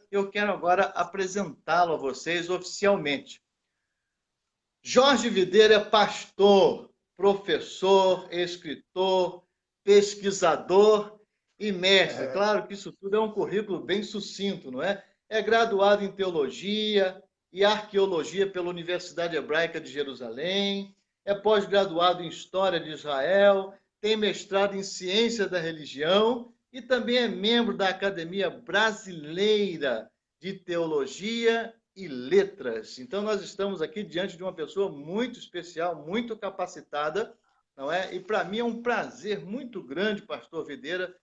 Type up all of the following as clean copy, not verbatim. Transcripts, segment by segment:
Eu quero agora apresentá-lo a vocês oficialmente. Jorge Videira é pastor, professor, escritor, pesquisador e mestre. Claro que isso tudo é um currículo bem sucinto, não é? É graduado em teologia e arqueologia pela Universidade Hebraica de Jerusalém, é pós-graduado em história de Israel, tem mestrado em ciência da religião e também é membro da Academia Brasileira de Teologia e Letras. Então, nós estamos aqui diante de uma pessoa muito especial, muito capacitada, não é? E para mim é um prazer muito grande, pastor Videira,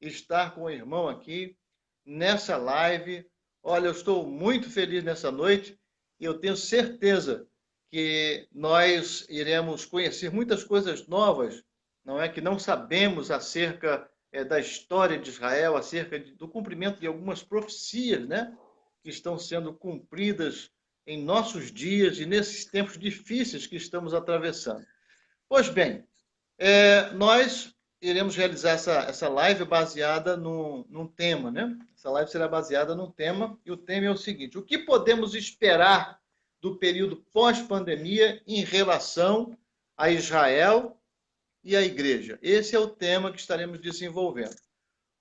estar com o irmão aqui nessa live. Olha, eu estou muito feliz nessa noite e eu tenho certeza que nós iremos conhecer muitas coisas novas, não é? Que não sabemos acerca da história de Israel, acerca do cumprimento de algumas profecias, né? Que estão sendo cumpridas em nossos dias e nesses tempos difíceis que estamos atravessando. Pois bem, nós iremos realizar essa live baseada num tema, né? Essa live será baseada num tema, e o tema é o seguinte: o que podemos esperar do período pós-pandemia em relação a Israel e a igreja? Esse é o tema que estaremos desenvolvendo.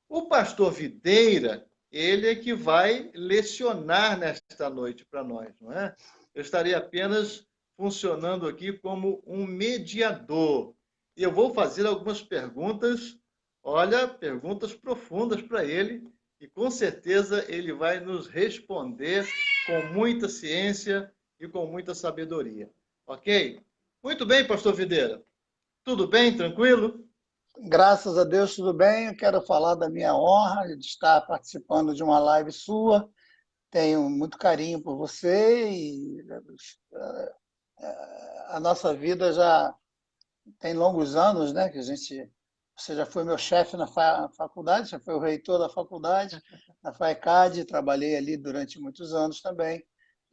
O pastor Videira, ele é que vai lecionar nesta noite para nós, não é? Eu estarei apenas funcionando aqui como um mediador. E eu vou fazer algumas perguntas, olha, perguntas profundas para ele, e com certeza ele vai nos responder com muita ciência e com muita sabedoria. Ok? Muito bem, pastor Videira. Tudo bem? Tranquilo? Graças a Deus, tudo bem. Eu quero falar da minha honra de estar participando de uma live sua. Tenho muito carinho por você e a nossa vida já tem longos anos, né? Que você já foi meu chefe na faculdade, já foi o reitor da faculdade, na FAECAD, trabalhei ali durante muitos anos também.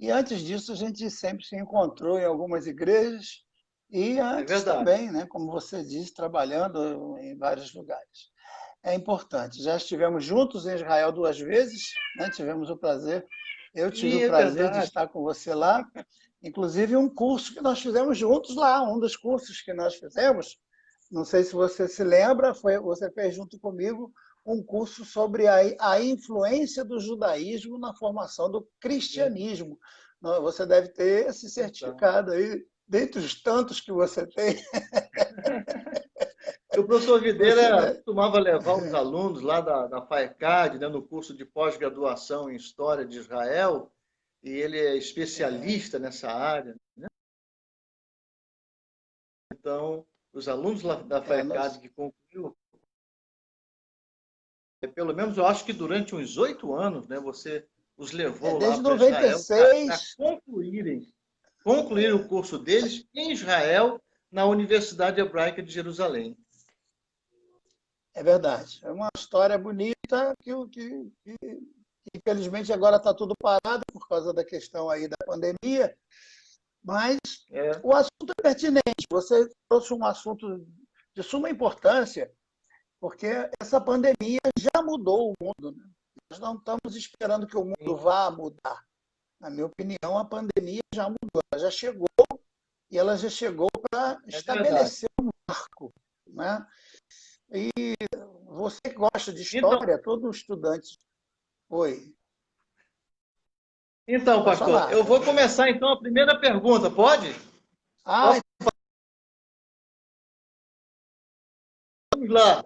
E antes disso, a gente sempre se encontrou em algumas igrejas e antes também, né? Como você disse, trabalhando em vários lugares. É importante. Já estivemos juntos em Israel 2 vezes, né? Tivemos o prazer, eu tive o prazer de estar com você lá. Inclusive um curso que nós fizemos juntos lá, um dos cursos que nós fizemos, não sei se você se lembra, você fez junto comigo um curso sobre a influência do judaísmo na formação do cristianismo. Você deve ter esse certificado aí, dentre os tantos que você tem. O professor Videira costumava levar os alunos lá da FAECAD, né, no curso de pós-graduação em História de Israel, e ele é especialista nessa área, né? Então, os alunos lá da FAECAD que concluíram, pelo menos eu acho que durante uns 8 anos, né, você os levou lá para Israel para concluir o curso deles em Israel, na Universidade Hebraica de Jerusalém. É verdade. É uma história bonita que infelizmente agora está tudo parado por causa da questão aí da pandemia, mas o assunto é pertinente. Você trouxe um assunto de suma importância, porque essa pandemia já mudou o mundo, né? Nós não estamos esperando que o mundo vá mudar. Na minha opinião, a pandemia já mudou, ela já chegou, e ela já chegou para estabelecer um marco, né? E você que gosta de história, então, todo estudante... Oi. Então, pastor, falar, eu vou começar então a primeira pergunta, pode? Vamos lá.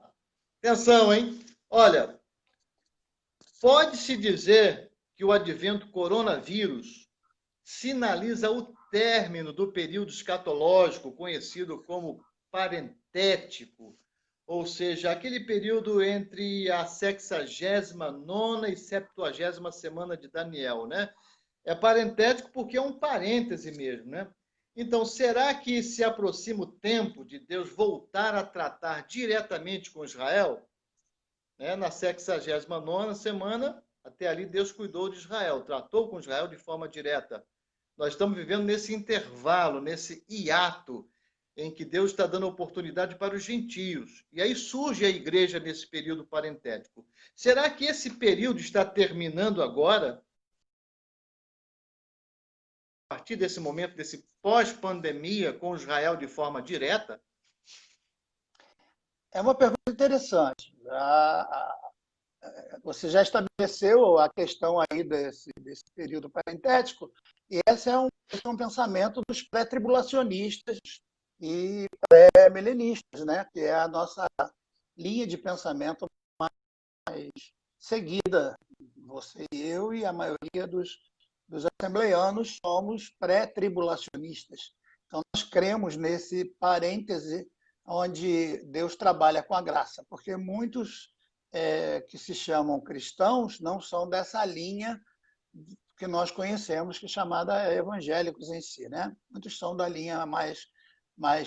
Atenção, hein? Olha, pode-se dizer que o advento coronavírus sinaliza o término do período escatológico conhecido como parentético, ou seja, aquele período entre a 69ª e 70ª semana de Daniel, né? É parentético porque é um parêntese mesmo, né? Então, será que se aproxima o tempo de Deus voltar a tratar diretamente com Israel? Na 69ª semana, até ali Deus cuidou de Israel, tratou com Israel de forma direta. Nós estamos vivendo nesse intervalo, nesse hiato. em que Deus está dando oportunidade para os gentios. E aí surge a igreja nesse período parentético. Será que esse período está terminando agora? A partir desse momento, desse pós-pandemia com Israel de forma direta? É uma pergunta interessante. Você já estabeleceu a questão aí desse período parentético, e esse é um pensamento dos pré-tribulacionistas e pré-milenistas, né? Que é a nossa linha de pensamento mais seguida. Você e eu e a maioria dos assembleianos somos pré-tribulacionistas. Então, nós cremos nesse parêntese onde Deus trabalha com a graça, porque muitos que se chamam cristãos não são dessa linha que nós conhecemos, que é chamada evangélicos em si, né? Muitos são da linha mais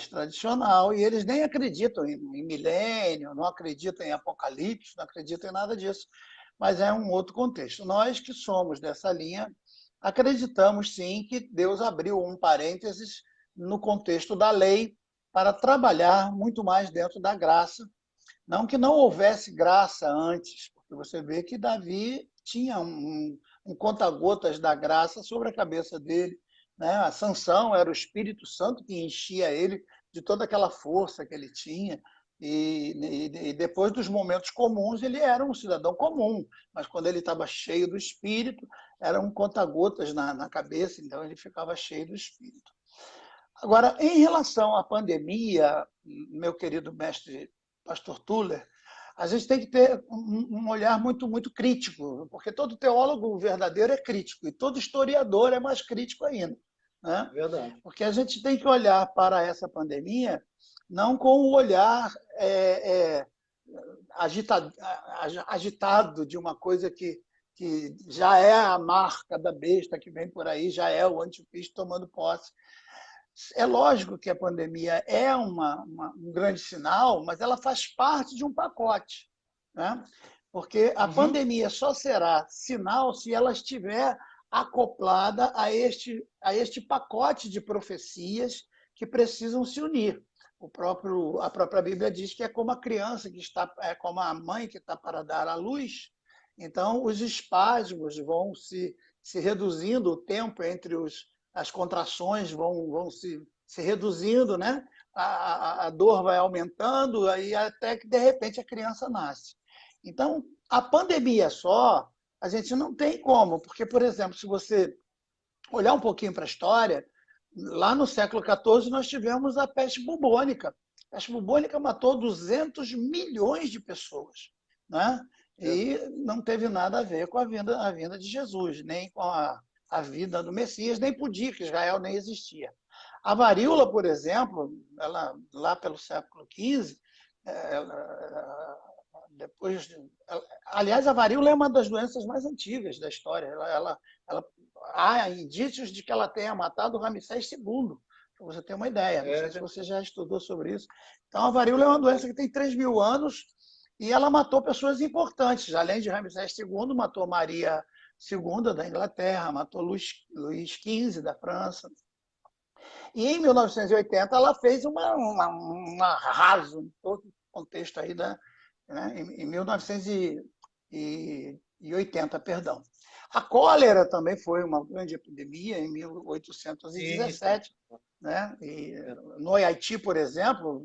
tradicional e eles nem acreditam em milênio, não acreditam em apocalipse, não acreditam em nada disso, mas é um outro contexto. Nós que somos dessa linha acreditamos sim que Deus abriu um parênteses no contexto da lei para trabalhar muito mais dentro da graça. Não que não houvesse graça antes, porque você vê que Davi tinha um conta-gotas da graça sobre a cabeça dele, né? A Sansão era o Espírito Santo que enchia ele de toda aquela força que ele tinha. E depois dos momentos comuns, ele era um cidadão comum, mas quando ele estava cheio do Espírito, era um conta-gotas na cabeça, então ele ficava cheio do Espírito. Agora, em relação à pandemia, meu querido mestre pastor Tuller, a gente tem que ter um olhar muito crítico, porque todo teólogo verdadeiro é crítico e todo historiador é mais crítico ainda, né? Verdade. Porque a gente tem que olhar para essa pandemia não com o olhar agitado de uma coisa que já é a marca da besta que vem por aí, já é o anticristo tomando posse. É lógico que a pandemia é um grande sinal, mas ela faz parte de um pacote, né? Porque a pandemia só será sinal se ela estiver acoplada a este pacote de profecias que precisam se unir. A própria Bíblia diz que é como a criança que está, é como a mãe que está para dar à luz. Então, os espasmos vão se reduzindo, o tempo entre as contrações vão se reduzindo, né? A dor vai aumentando, aí até que, de repente, a criança nasce. Então, a pandemia só, a gente não tem como, porque, por exemplo, se você olhar um pouquinho para a história, lá no século XIV nós tivemos a peste bubônica. A peste bubônica matou 200 milhões de pessoas, né? E não teve nada a ver com a vinda de Jesus, nem com a vida do Messias, nem podia, que Israel nem existia. A varíola, por exemplo, ela, lá pelo século XV, depois, aliás, a varíola é uma das doenças mais antigas da história. Há indícios de que ela tenha matado Ramsés II, para você ter uma ideia. Não sei se você já estudou sobre isso. Então, a varíola é uma doença que tem 3.000 anos e ela matou pessoas importantes. Além de Ramsés II, matou Maria II da Inglaterra, matou Luís XV da França. E em 1980 ela fez um arraso em todo o contexto aí né, em 1980, perdão. A cólera também foi uma grande epidemia em 1817, né? E no Haiti, por exemplo,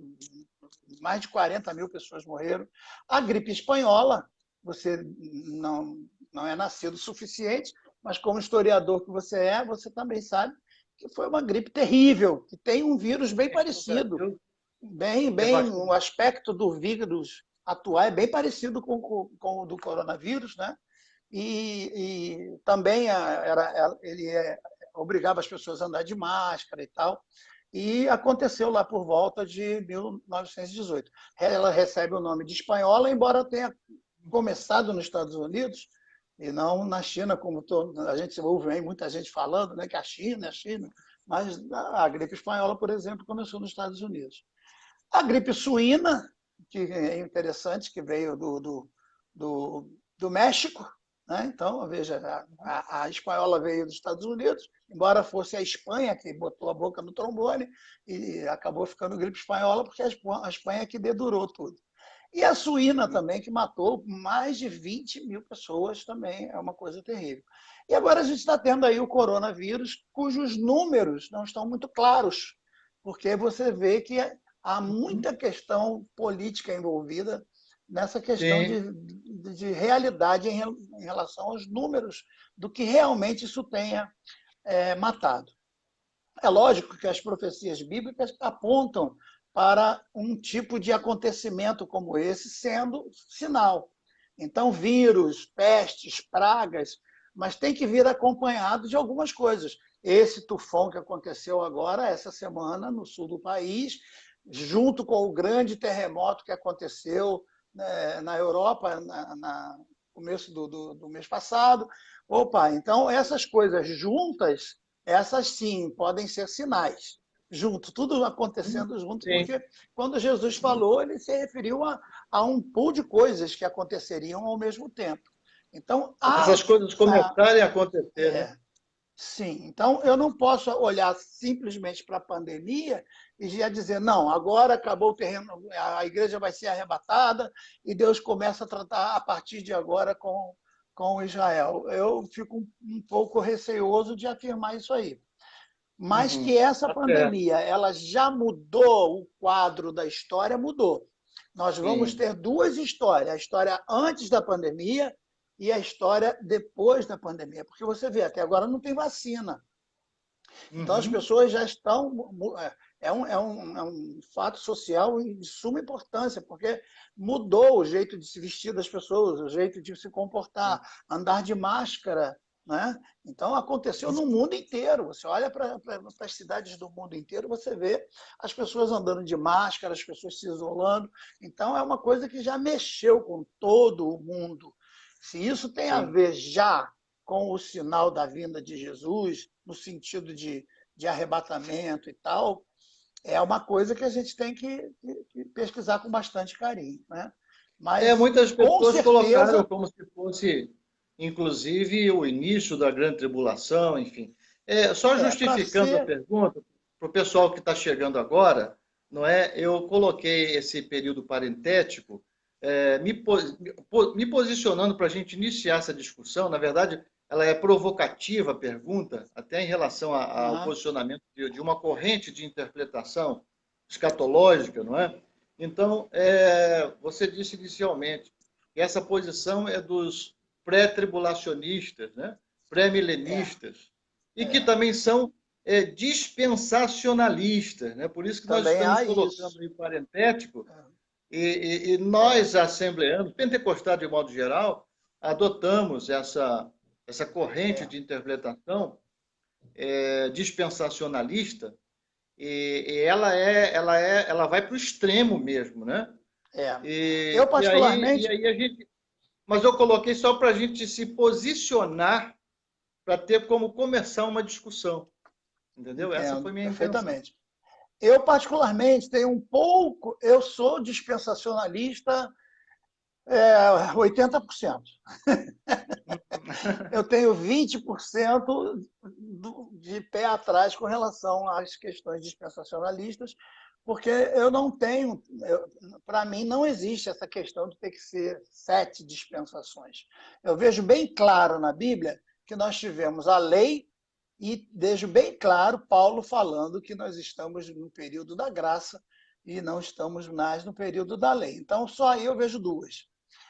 mais de 40 mil pessoas morreram. A gripe espanhola, você não é nascido suficiente, mas como historiador que você também sabe que foi uma gripe terrível, que tem um vírus bem parecido. O aspecto do vírus atual é bem parecido com o do coronavírus, né? E também ele obrigava as pessoas a andar de máscara e tal. E aconteceu lá por volta de 1918. Ela recebe o nome de espanhola, embora tenha começado nos Estados Unidos e não na China, como a gente ouve muita gente falando, né, que a China, mas a gripe espanhola, por exemplo, começou nos Estados Unidos. A gripe suína, que é interessante, que veio do México, né? Então, veja, a espanhola veio dos Estados Unidos, embora fosse a Espanha que botou a boca no trombone e acabou ficando gripe espanhola, porque a Espanha que dedurou tudo. E a suína também, que matou mais de 20 mil pessoas, também é uma coisa terrível. E agora a gente está tendo aí o coronavírus, cujos números não estão muito claros, porque você vê que há muita questão política envolvida nessa questão Sim. de realidade em relação aos números do que realmente isso tenha matado. É lógico que as profecias bíblicas apontam para um tipo de acontecimento como esse sendo sinal. Então, vírus, pestes, pragas, mas tem que vir acompanhado de algumas coisas. Esse tufão que aconteceu agora, essa semana, no sul do país, junto com o grande terremoto que aconteceu, né, na Europa, no começo do mês passado. Opa, então essas coisas juntas, essas sim podem ser sinais. Junto, tudo acontecendo junto, Sim. porque quando Jesus falou, ele se referiu a um pool de coisas que aconteceriam ao mesmo tempo. Então, Essas coisas começarem a acontecer, né? é, sim, então eu não posso olhar simplesmente para a pandemia e já dizer, não, agora acabou o terreno, a igreja vai ser arrebatada e Deus começa a tratar a partir de agora com Israel. Eu fico um pouco receoso de afirmar isso aí. Mas que essa Tá certo. pandemia ela já mudou o quadro da história, mudou. Nós vamos Sim. ter duas histórias, a história antes da pandemia e a história depois da pandemia. Porque você vê, até agora não tem vacina. Então as Uhum. pessoas já estão. É um fato social de suma importância, porque mudou o jeito de se vestir das pessoas, o jeito de se comportar, andar de máscara. Né? Então aconteceu no mundo inteiro. Você olha para as cidades do mundo inteiro, você vê as pessoas andando de máscara, as pessoas se isolando. Então é uma coisa que já mexeu com todo o mundo. Se isso tem a Sim. ver já com o sinal da vinda de Jesus, no sentido de arrebatamento e tal, é uma coisa que a gente tem que pesquisar com bastante carinho. Né? Mas, Muitas com pessoas colocaram certeza, como se fosse, inclusive, o início da grande tribulação, enfim. Só para justificando a ser. pergunta, para o pessoal que está chegando agora, não é? Eu coloquei esse período parentético, me posicionando para a gente iniciar essa discussão. Na verdade, ela é provocativa, a pergunta, até em relação ao Uhum, posicionamento de uma corrente de interpretação escatológica, não é? Então, você disse inicialmente que essa posição é dos pré-tribulacionistas, né? é, Pré-milenistas, e que é, também são dispensacionalistas. Né? Por isso que nós também estamos há isso. colocando em parentético, e nós, assembleanos, pentecostais de modo geral, adotamos essa corrente É, de interpretação dispensacionalista, e ela vai para o extremo mesmo, né? é. Eu, E particularmente, aí a gente. Mas eu coloquei só para a gente se posicionar para ter como começar uma discussão. Entendeu? Essa entendo foi minha intenção. perfeitamente. Eu, particularmente, tenho um pouco. Eu sou dispensacionalista 80%. Eu tenho 20% de pé atrás com relação às questões dispensacionalistas, porque eu não tenho, para mim, não existe essa questão de ter que ser 7 dispensações. Eu vejo bem claro na Bíblia que nós tivemos a lei e vejo bem claro Paulo falando que nós estamos no período da graça e não estamos mais no período da lei. Então, só aí eu vejo duas.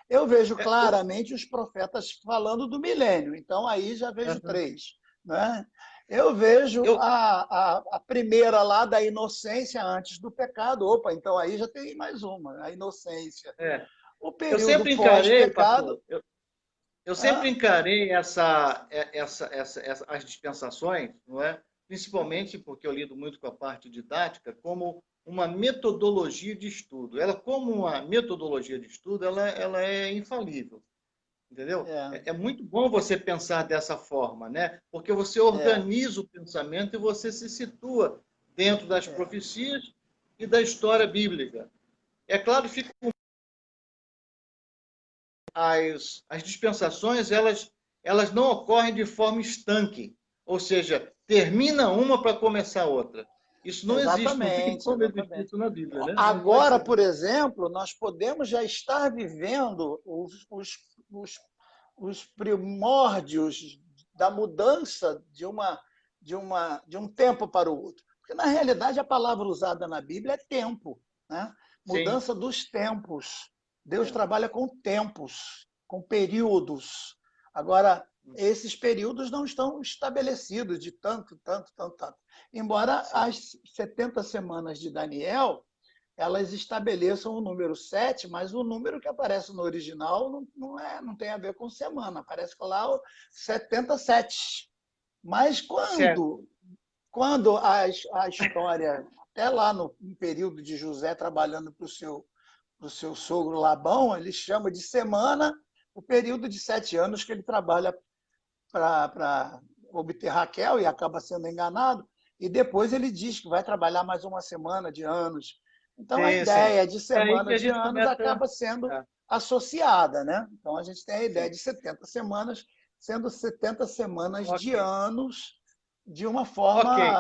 Eu vejo É, o- claramente os profetas falando do milênio, então aí já vejo Aham. três. Né? Eu vejo eu, a primeira lá da inocência antes do pecado. Opa, então aí já tem mais uma, a inocência. é, O eu período sempre encarei, pós-pecado. pastor, eu sempre encarei as dispensações, não é? Principalmente porque eu lido muito com a parte didática, como uma metodologia de estudo. Ela, como uma metodologia de estudo, ela é infalível. Entendeu? É, É muito bom você pensar dessa forma, né? Porque você é, organiza o pensamento e você se situa dentro das é. profecias e da história bíblica. É claro, fica as dispensações, elas não ocorrem de forma estanque, ou seja, termina uma para começar outra. Isso não existe, não tem Exatamente, como existir exatamente. isso na Bíblia, né? Não pode Agora, ser. por exemplo, nós podemos já estar vivendo os, os primórdios da mudança de um tempo para o outro. Porque, na realidade, a palavra usada na Bíblia é tempo, né? Sim, Mudança dos tempos. Deus é. trabalha com tempos, com períodos. Agora, esses períodos não estão estabelecidos de tanto, tanto, tanto, tanto. Embora Sim. as 70 semanas de Daniel elas estabeleçam o número 7, mas o número que aparece no original não tem a ver com semana, aparece lá o 77. Mas Certo. quando a história, até lá no período de José trabalhando para o seu sogro Labão, ele chama de semana o período de 7 anos que ele trabalha para obter Raquel e acaba sendo enganado, e depois ele diz que vai trabalhar mais uma semana de anos. Então, a Sim, sim. ideia de É aí que semana a de gente anos começa. acaba sendo É, associada, né? Então, a gente tem a ideia sim. de 70 semanas, sendo 70 semanas de Ok. anos de uma Ok. forma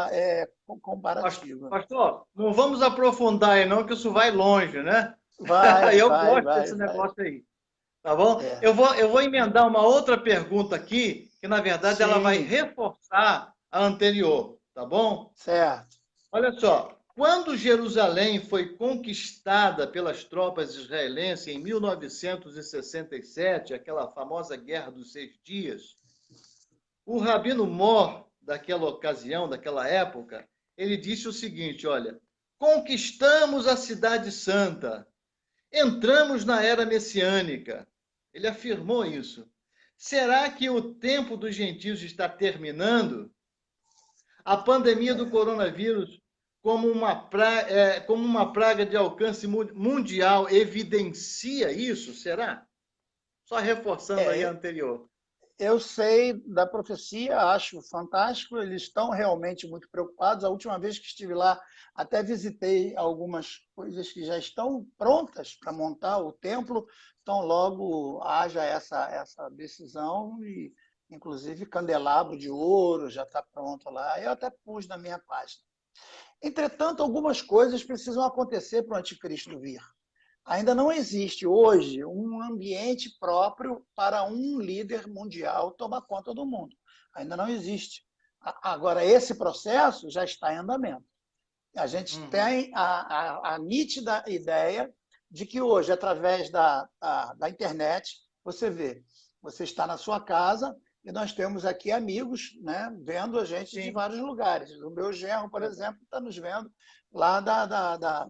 comparativa. Pastor, não vamos aprofundar aí, não, que isso vai longe, né? Vai, Eu vai, gosto vai, desse vai. negócio aí. Tá bom? É. Eu vou emendar uma outra pergunta aqui, que na verdade ela vai Sim, reforçar a anterior, tá bom? certo. Olha só, quando Jerusalém foi conquistada pelas tropas israelenses em 1967, aquela famosa Guerra dos 6 Dias, o Rabino Mor, daquela ocasião, daquela época, ele disse o seguinte: olha, conquistamos a Cidade Santa, entramos na era messiânica. Ele afirmou isso. Será que o tempo dos gentios está terminando? A pandemia do coronavírus, como uma praga de alcance mundial, evidencia isso? Será? Só reforçando aí a É, anterior. eu sei da profecia, acho fantástico, eles estão realmente muito preocupados. A última vez que estive lá, até visitei algumas coisas que já estão prontas para montar o templo, então logo haja essa decisão e, inclusive, candelabro de ouro já está pronto lá. Eu até pus na minha página. Entretanto, algumas coisas precisam acontecer para o anticristo vir. Ainda não existe hoje um ambiente próprio para um líder mundial tomar conta do mundo. Ainda não existe. Agora, esse processo já está em andamento. A gente Uhum. tem a nítida ideia de que hoje, através da internet, você vê, você está na sua casa e nós temos aqui amigos, né, vendo a gente de Sim, vários lugares. O meu genro, por é, exemplo, está nos vendo lá da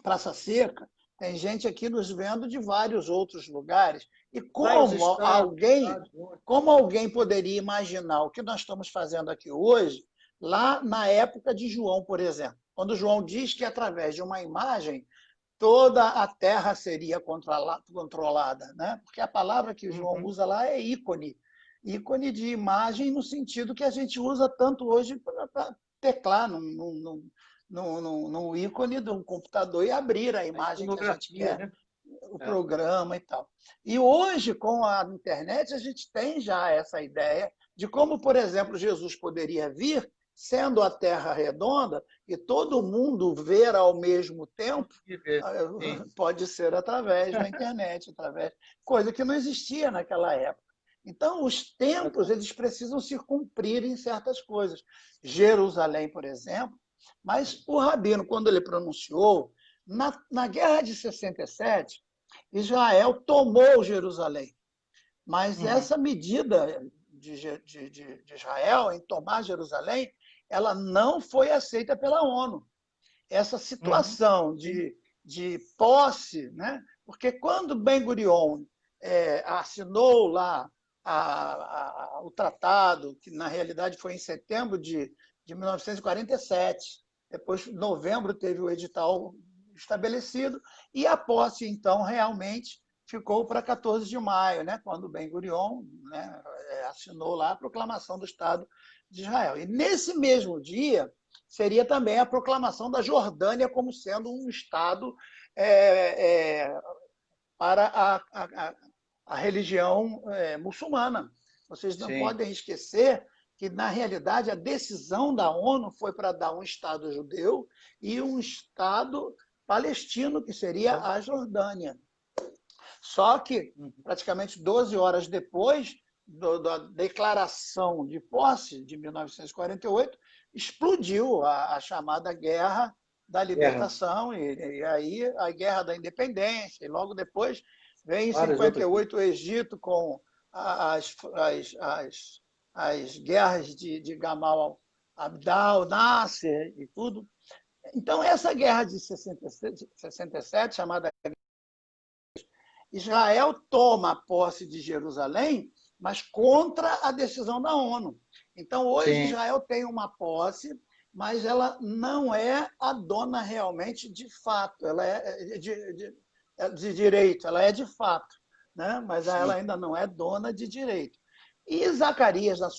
Praça Seca, tem gente aqui nos vendo de vários outros lugares. E vários estados, cidades, como alguém poderia imaginar o que nós estamos fazendo aqui hoje, lá na época de João, por exemplo? Quando João diz que através de uma imagem toda a terra seria controlada, né? Porque a palavra que João uhum. usa lá é ícone. Ícone de imagem no sentido que a gente usa tanto hoje para teclar num ícone de um computador e abrir a A imagem que a gente iconografia, quer, né? o É. programa e tal. E hoje, com a internet, a gente tem já essa ideia de como, por exemplo, Jesus poderia vir, sendo a Terra redonda, e todo mundo ver ao mesmo tempo, Consegui ver. Sim. pode ser através da internet, coisa que não existia naquela época. Então, os tempos eles precisam se cumprir em certas coisas. Jerusalém, por exemplo, mas o Rabino, quando ele pronunciou, na Guerra de 67, Israel tomou Jerusalém. Mas Uhum. essa medida de Israel em tomar Jerusalém, ela não foi aceita pela ONU. Essa Uhum. situação Sim. de posse, né? Porque quando Ben Gurion assinou lá o tratado, que na realidade foi em setembro de 1947, depois, em novembro, teve o edital estabelecido, e a posse, então, realmente ficou para 14 de maio, né, quando Ben Gurion, né, assinou lá a proclamação do Estado de Israel. E nesse mesmo dia seria também a proclamação da Jordânia como sendo um Estado é, é, para a religião muçulmana. Vocês não Sim. podem esquecer que, na realidade, a decisão da ONU foi para dar um Estado judeu e um Estado palestino, que seria a Jordânia. Só que, praticamente 12 horas depois da declaração de posse de 1948, explodiu a chamada Guerra da Libertação, e aí a Guerra da Independência, e logo depois vem em Várias outras. 58 o Egito com as guerras de Gamal Abdel Nasser e tudo. Então, essa guerra de 67, chamada Israel toma posse de Jerusalém, mas contra a decisão da ONU. Então, hoje, Sim. Israel tem uma posse, mas ela não é a dona realmente de fato, ela é de direito, ela é de fato, né? Mas ela ainda não é dona de direito. E Zacarias, na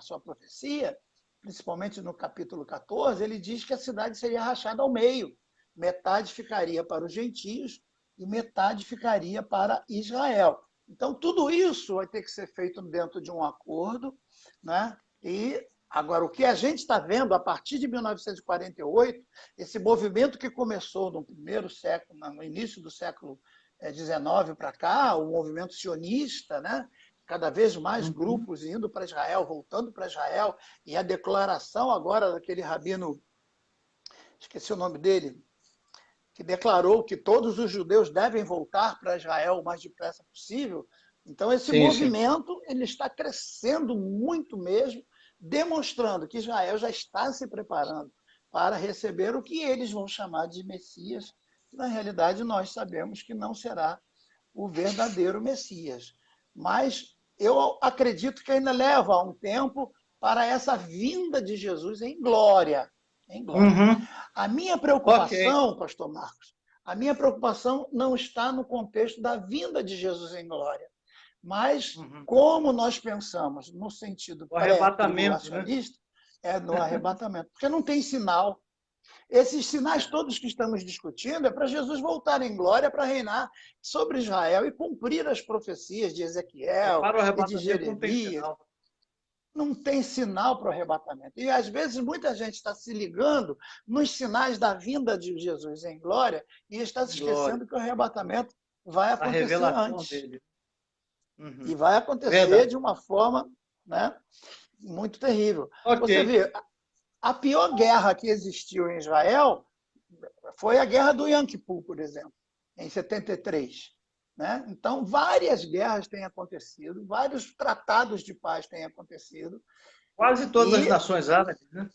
sua profecia, principalmente no capítulo 14, ele diz que a cidade seria rachada ao meio. Metade ficaria para os gentios e metade ficaria para Israel. Então, tudo isso vai ter que ser feito dentro de um acordo, né? E agora, o que a gente está vendo a partir de 1948, esse movimento que começou no primeiro século, no início do século XIX para cá, o movimento sionista, né? Cada vez mais grupos indo para Israel, voltando para Israel, e a declaração agora daquele rabino, esqueci o nome dele, que declarou que todos os judeus devem voltar para Israel o mais depressa possível. Então, esse movimento ele está crescendo muito mesmo, demonstrando que Israel já está se preparando para receber o que eles vão chamar de Messias, que, na realidade, nós sabemos que não será o verdadeiro Messias. Mas eu acredito que ainda leva um tempo para essa vinda de Jesus em glória. Em glória. A minha preocupação, pastor Marcos, a minha preocupação não está no contexto da vinda de Jesus em glória, mas como nós pensamos no sentido pré-tribulacionista, no arrebatamento, porque não tem sinal. Esses sinais todos que estamos discutindo é para Jesus voltar em glória para reinar sobre Israel e cumprir as profecias de Ezequiel e de Jeremias. Não tem sinal para o arrebatamento. E, às vezes, muita gente está se ligando nos sinais da vinda de Jesus em glória e está se esquecendo que o arrebatamento vai acontecer antes. Dele. E vai acontecer de uma forma, né, muito terrível. Você vê, a pior guerra que existiu em Israel foi a guerra do Yom Kippur, por exemplo, em 73. Né? Então, várias guerras têm acontecido, vários tratados de paz têm acontecido. Quase todas as nações árabes, né?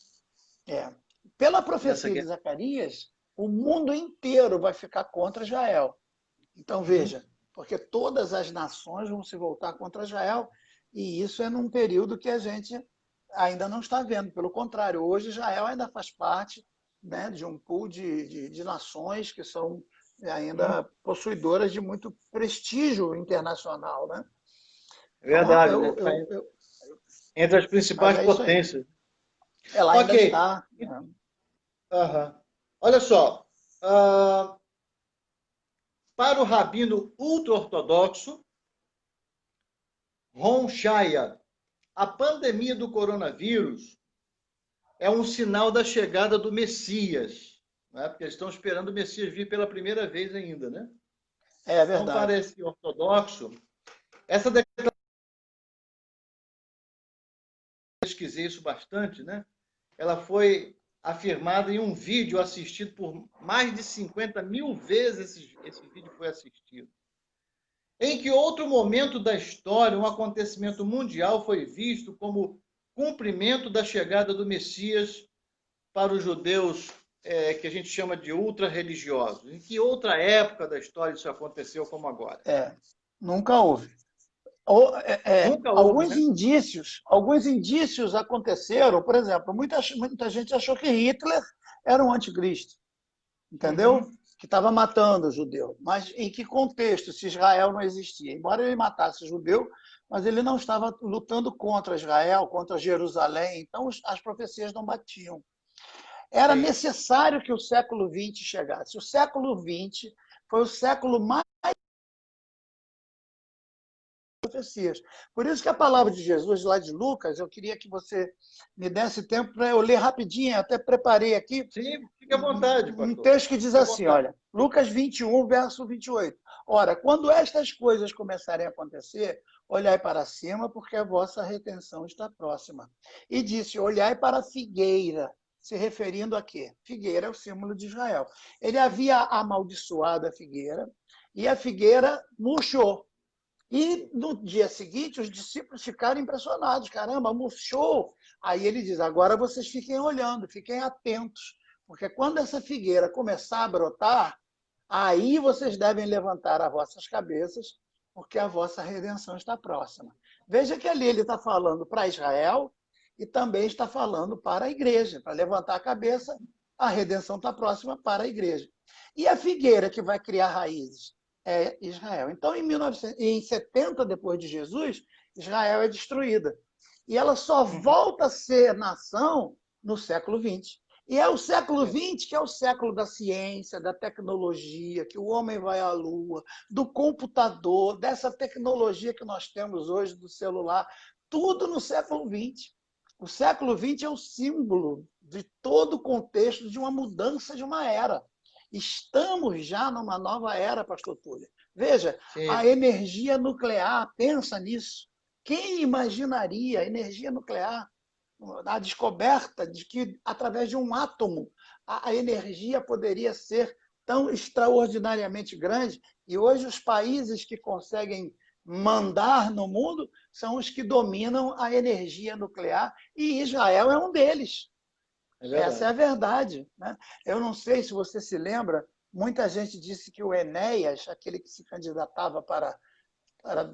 Pela profecia de Zacarias, o mundo inteiro vai ficar contra Israel. Então, veja, porque todas as nações vão se voltar contra Israel, e isso é num período que a gente ainda não está vendo. Pelo contrário, hoje Israel ainda faz parte, né, de um pool de nações que são ainda possuidoras de muito prestígio internacional, né? Verdade. Entre as principais potências. Ela ainda está. Olha só, para o rabino ultra-ortodoxo, Ron Shaya, a pandemia do coronavírus é um sinal da chegada do Messias. Né? Porque eles estão esperando o Messias vir pela primeira vez ainda, né? É verdade. Então, para esse ortodoxo, essa declaração, eu pesquisei isso bastante, né? Ela foi afirmada em um vídeo assistido por mais de 50 mil vezes. Esse vídeo foi assistido. Em que outro momento da história, um acontecimento mundial foi visto como cumprimento da chegada do Messias para os judeus que a gente chama de ultra-religiosos? Em que outra época da história isso aconteceu como agora? Nunca houve. Nunca houve, Alguns indícios aconteceram. Por exemplo, muita gente achou que Hitler era um anticristo, entendeu? Que estava matando o judeu. Mas em que contexto, se Israel não existia? Embora ele matasse o judeu, mas ele não estava lutando contra Israel, contra Jerusalém. Então, as profecias não batiam. Era necessário que o século XX chegasse. O século XX foi o século mais profecias. Por isso que a palavra de Jesus, lá de Lucas, eu queria que você me desse tempo para eu ler rapidinho, até preparei aqui Sim, fique à vontade, um pastor. texto que diz Fique à assim, vontade. olha, Lucas 21, verso 28. Ora, quando estas coisas começarem a acontecer, olhai para cima, porque a vossa redenção está próxima. E disse, olhai para a figueira, se referindo a quê? Figueira é o símbolo de Israel. Ele havia amaldiçoado a figueira, e a figueira murchou. E no dia seguinte, os discípulos ficaram impressionados. Caramba, murchou. Aí ele diz, agora vocês fiquem olhando, fiquem atentos, porque quando essa figueira começar a brotar, aí vocês devem levantar as vossas cabeças, porque a vossa redenção está próxima. Veja que ali ele está falando para Israel e também está falando para a igreja, para levantar a cabeça, a redenção está próxima para a igreja. E a figueira que vai criar raízes é Israel. Então, em 70 depois de Jesus, Israel é destruída. E ela só volta a ser nação no século XX. E é o século XX que é o século da ciência, da tecnologia, que o homem vai à lua, do computador, dessa tecnologia que nós temos hoje do celular, tudo no século XX. O século XX é o símbolo de todo o contexto de uma mudança de uma era. Estamos já numa nova era, pastor Túlio. Veja, a Sim. energia nuclear, pensa nisso. Quem imaginaria a energia nuclear? A descoberta de que, através de um átomo, a energia poderia ser tão extraordinariamente grande. E hoje os países que conseguem mandar no mundo são os que dominam a energia nuclear, e Israel é um deles. É Essa é a verdade. verdade, né? Eu não sei se você se lembra, muita gente disse que o Enéas, aquele que se candidatava para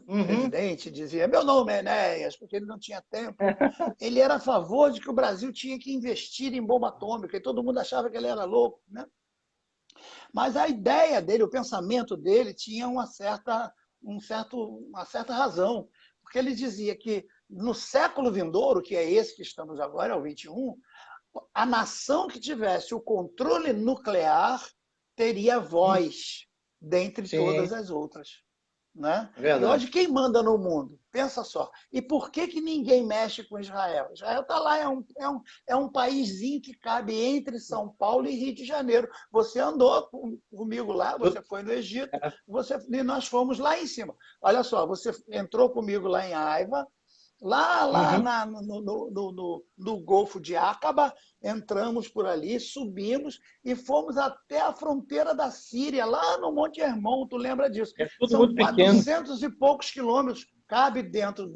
Uhum. presidente, dizia: meu nome é Enéas, porque ele não tinha tempo. Ele era a favor de que o Brasil tinha que investir em bomba atômica, e todo mundo achava que ele era louco, né? Mas a ideia dele, o pensamento dele, tinha uma certa razão, porque ele dizia que no século vindouro, que é esse que estamos agora, é o 21, a nação que tivesse o controle nuclear teria voz dentre todas Sim, as outras. Né? é E hoje verdade. quem manda no mundo? Pensa só. E por que, que ninguém mexe com Israel? Israel está lá, é um paísinho que cabe entre São Paulo e Rio de Janeiro. Você andou comigo lá, você foi no Egito, e nós fomos lá em cima. Olha só, você entrou comigo lá em Aiva, lá Uhum. no Golfo de Aqaba, entramos por ali, subimos e fomos até a fronteira da Síria, lá no Monte Hermon, tu lembra disso? É tudo São muito pequeno. 400 e poucos quilômetros, cabe dentro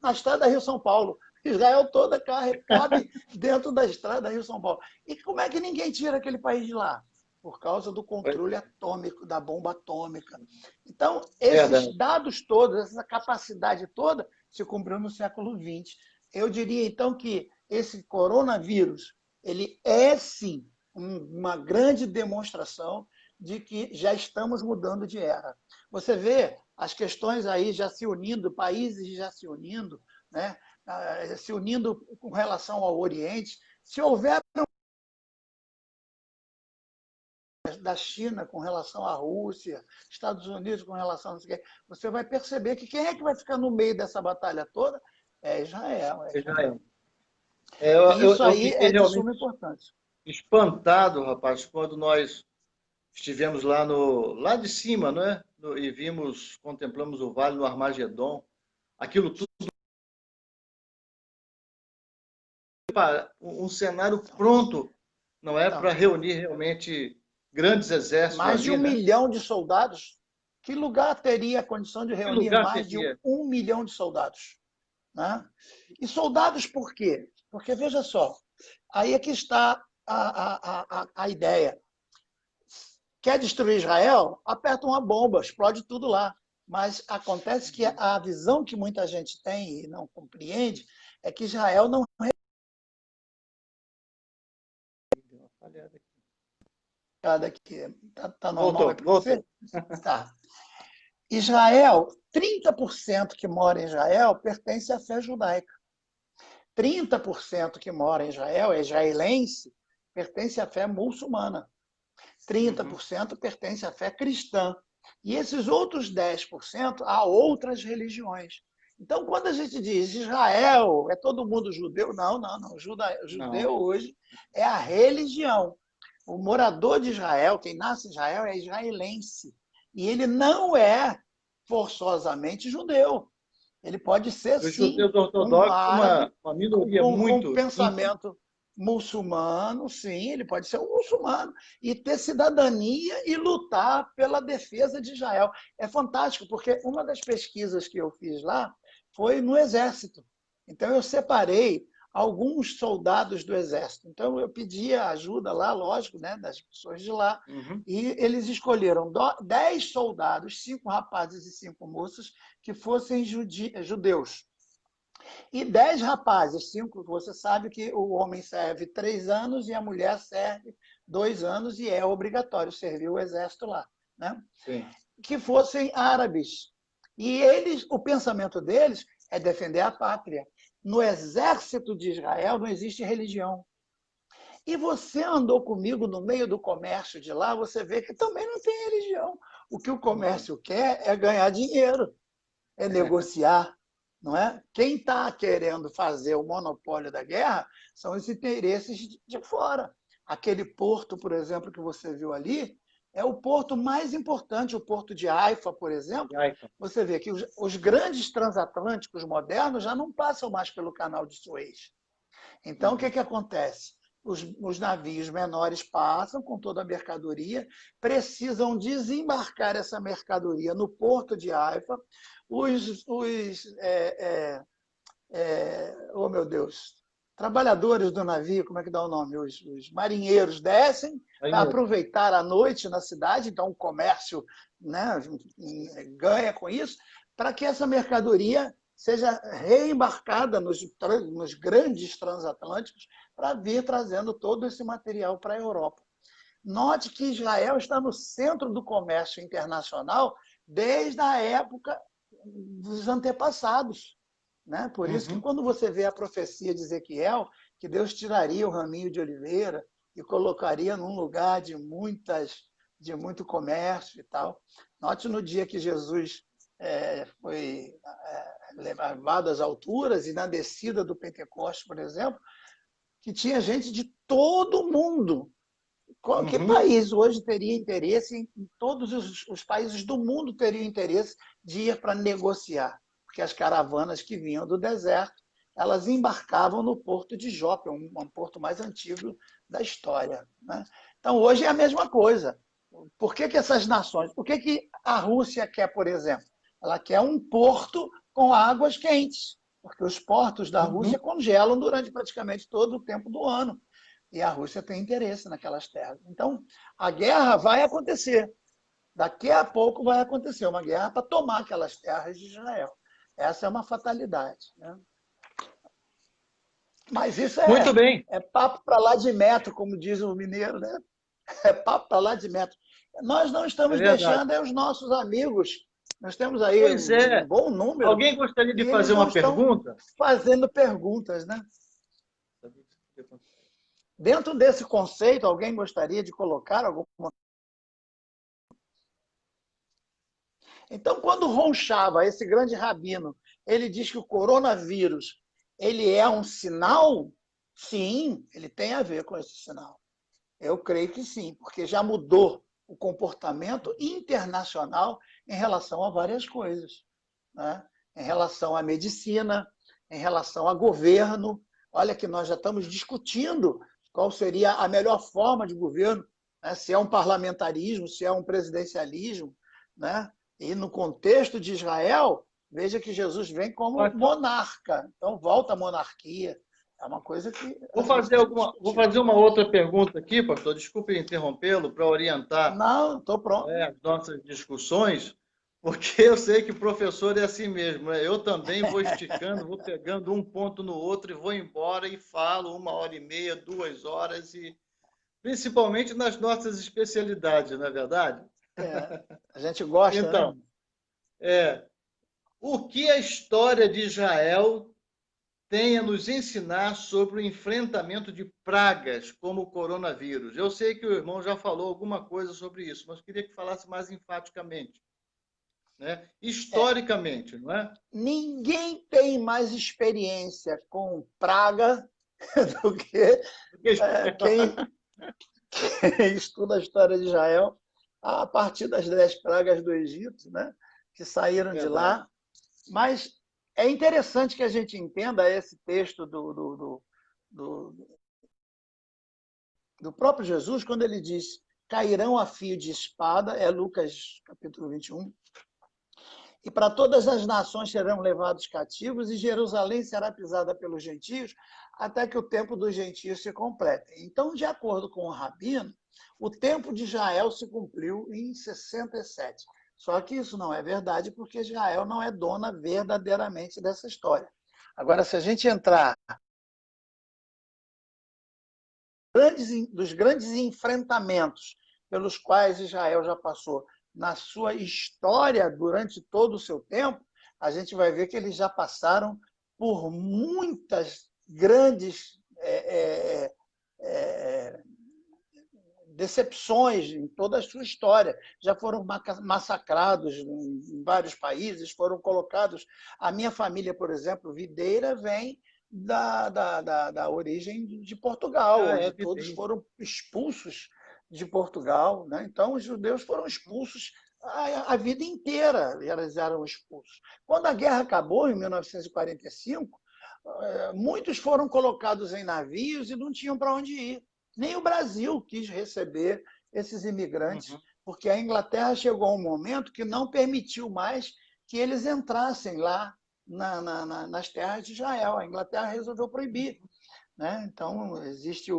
na estrada Rio-São Paulo. Israel toda cabe dentro da estrada Rio-São Paulo. E como é que ninguém tira aquele país de lá? Por causa do controle atômico, da bomba atômica. Então, esses Verdade. dados todos, essa capacidade toda, se cumpriu no século XX. Eu diria, então, que esse coronavírus, ele é, sim, uma grande demonstração de que já estamos mudando de era. Você vê as questões aí já se unindo, países já se unindo, né? Se unindo com relação ao Oriente. Se houver da China com relação à Rússia, Estados Unidos com relação a isso, você vai perceber que quem é que vai ficar no meio dessa batalha toda é Israel. É Israel. Israel. É, eu, E eu, isso eu aí fiquei é de realmente suma importância. espantado, rapaz, quando nós estivemos lá lá de cima, né? E contemplamos o vale no Armagedon. Aquilo tudo, um cenário pronto, não é, para Então, reunir realmente grandes exércitos mais de ali, 1 milhão de soldados. Que lugar teria a condição de que reunir lugar mais de teria? 1 milhão de soldados? Né? E soldados por quê? Porque, veja só, aí é que está a ideia. Quer destruir Israel? Aperta uma bomba, explode tudo lá. Mas acontece que a visão que muita gente tem e não compreende é que Israel não é daqui. Tá normal aí Voltou, para você? voltou. Tá. Israel, 30% que mora em Israel pertence à fé judaica. 30% que mora em Israel, é israelense, pertence à fé muçulmana. Uhum. 30% pertence à fé cristã. E esses outros 10% há outras religiões. Então, quando a gente diz Israel, é todo mundo judeu? Não, não, não. Judeu Não. hoje é a religião. O morador de Israel, quem nasce em Israel, é israelense. E ele não é forçosamente judeu. Ele pode ser, Os sim, judeus um ortodoxos, árabe uma com, minoria com muito íntima. pensamento muçulmano, sim, ele pode ser um muçulmano e ter cidadania e lutar pela defesa de Israel. É fantástico, porque uma das pesquisas que eu fiz lá foi no Exército. Então, eu separei alguns soldados do Exército. Então, eu pedi a ajuda lá, lógico, né, das pessoas de lá, Uhum. e eles escolheram 10 soldados, 5 rapazes e 5 moças, que fossem judeus. E 10 rapazes, 5, você sabe que o homem serve 3 anos e a mulher serve 2 anos e é obrigatório servir o exército lá, né? Sim. Que fossem árabes. E eles, o pensamento deles é defender a pátria. No exército de Israel não existe religião. E você andou comigo no meio do comércio de lá, você vê que também não tem religião. O que o comércio quer é ganhar dinheiro, é negociar, não é? Quem está querendo fazer o monopólio da guerra são os interesses de fora. Aquele porto, por exemplo, que você viu ali, é o porto mais importante, o porto de Haifa, por exemplo. Jaifa. Você vê que os grandes transatlânticos modernos já não passam mais pelo canal de Suez. Então, o que, Uhum. que acontece? Os navios menores passam com toda a mercadoria, precisam desembarcar essa mercadoria no porto de Haifa. Oh meu Deus, trabalhadores do navio, como é que dá o nome? Os marinheiros descem para Marinheiro. aproveitar a noite na cidade, então o comércio, né, ganha com isso, para que essa mercadoria seja reembarcada nos grandes transatlânticos para vir trazendo todo esse material para a Europa. Note que Israel está no centro do comércio internacional desde a época dos antepassados. Né? Por isso que Uhum. quando você vê a profecia de Ezequiel, que Deus tiraria o raminho de oliveira e colocaria num lugar de muito comércio e tal. Note no dia que Jesus foi levado às alturas e na descida do Pentecostes, por exemplo, que tinha gente de todo mundo. Que Uhum. país hoje teria interesse, em todos os países do mundo teriam interesse de ir para negociar? Porque as caravanas que vinham do deserto, elas embarcavam no porto de Jope, um porto mais antigo da história. Né? Então, hoje é a mesma coisa. Por que essas nações? Por que a Rússia quer, por exemplo? Ela quer um porto com águas quentes, porque os portos da Uhum. Rússia congelam durante praticamente todo o tempo do ano. E a Rússia tem interesse naquelas terras. Então, a guerra vai acontecer. Daqui a pouco vai acontecer uma guerra para tomar aquelas terras de Israel. Essa é uma fatalidade. Né? Mas isso Muito bem. é papo para lá de metro, como diz o mineiro, né? É papo para lá de metro. Nós não É estamos verdade. deixando os nossos amigos. Nós temos aí Pois um é. bom número Alguém gostaria e de eles fazer não uma estão pergunta? fazendo perguntas, né? Dentro desse conceito, alguém gostaria de colocar alguma. Então, quando Ron Chava, esse grande rabino, ele diz que o coronavírus ele é um sinal, sim, ele tem a ver com esse sinal. Eu creio que sim, porque já mudou o comportamento internacional em relação a várias coisas. Né? Em relação à medicina, em relação a governo. Olha que nós já estamos discutindo qual seria a melhor forma de governo, né? Se é um parlamentarismo, se é um presidencialismo. Né? E no contexto de Israel, veja que Jesus vem como Ótimo. monarca. Então, volta a monarquia. É uma coisa que a gente tem que Vou discutir. fazer uma outra pergunta aqui, pastor. Desculpe interrompê-lo para orientar, Não, estou pronto. né, as nossas discussões, porque eu sei que o professor é assim mesmo, né? Eu também vou esticando, vou pegando um ponto no outro e vou embora e falo 1h30, 2 horas, e principalmente nas nossas especialidades, não é verdade? A gente gosta, né? Então, é, o que a história de Israel tem a nos ensinar sobre o enfrentamento de pragas como o coronavírus? Eu sei que o irmão já falou alguma coisa sobre isso, mas queria que falasse mais enfaticamente, né? É, Historicamente, não é? ninguém tem mais experiência com praga do que quem estuda a história de Israel a partir das 10 pragas do Egito, né, que saíram de Verdade. lá. Mas é interessante que a gente entenda esse texto do, do próprio Jesus, quando ele diz cairão a fio de espada, é Lucas capítulo 21, e para todas as nações serão levados cativos, e Jerusalém será pisada pelos gentios, até que o tempo dos gentios se complete. Então, de acordo com o Rabino, o tempo de Israel se cumpriu em 67. Só que isso não é verdade, porque Israel não é dona verdadeiramente dessa história. Agora, se a gente entrar dos grandes enfrentamentos pelos quais Israel já passou na sua história durante todo o seu tempo, a gente vai ver que eles já passaram por muitas grandes decepções em toda a sua história. Já foram massacrados em vários países, foram colocados. A minha família, por exemplo, Videira, vem da origem de Portugal, Ah, é onde todos evidente. foram expulsos de Portugal. Né? Então, os judeus foram expulsos a vida inteira, eles eram expulsos. Quando a guerra acabou, em 1945, muitos foram colocados em navios e não tinham para onde ir. Nem o Brasil quis receber esses imigrantes, Uhum. porque a Inglaterra chegou a um momento que não permitiu mais que eles entrassem lá nas terras de Israel. A Inglaterra resolveu proibir. Né? Então, existe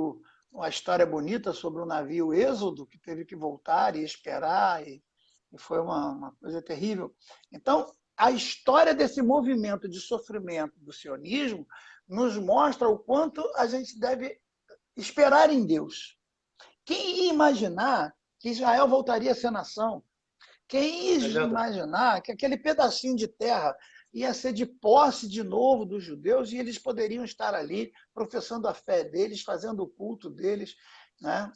uma história bonita sobre o navio Êxodo, que teve que voltar e esperar, e foi uma coisa terrível. Então, a história desse movimento de sofrimento do sionismo nos mostra o quanto a gente deve esperar em Deus. Quem ia imaginar que Israel voltaria a ser nação? Quem É ia verdade. imaginar que aquele pedacinho de terra ia ser de posse de novo dos judeus e eles poderiam estar ali professando a fé deles, fazendo o culto deles, né?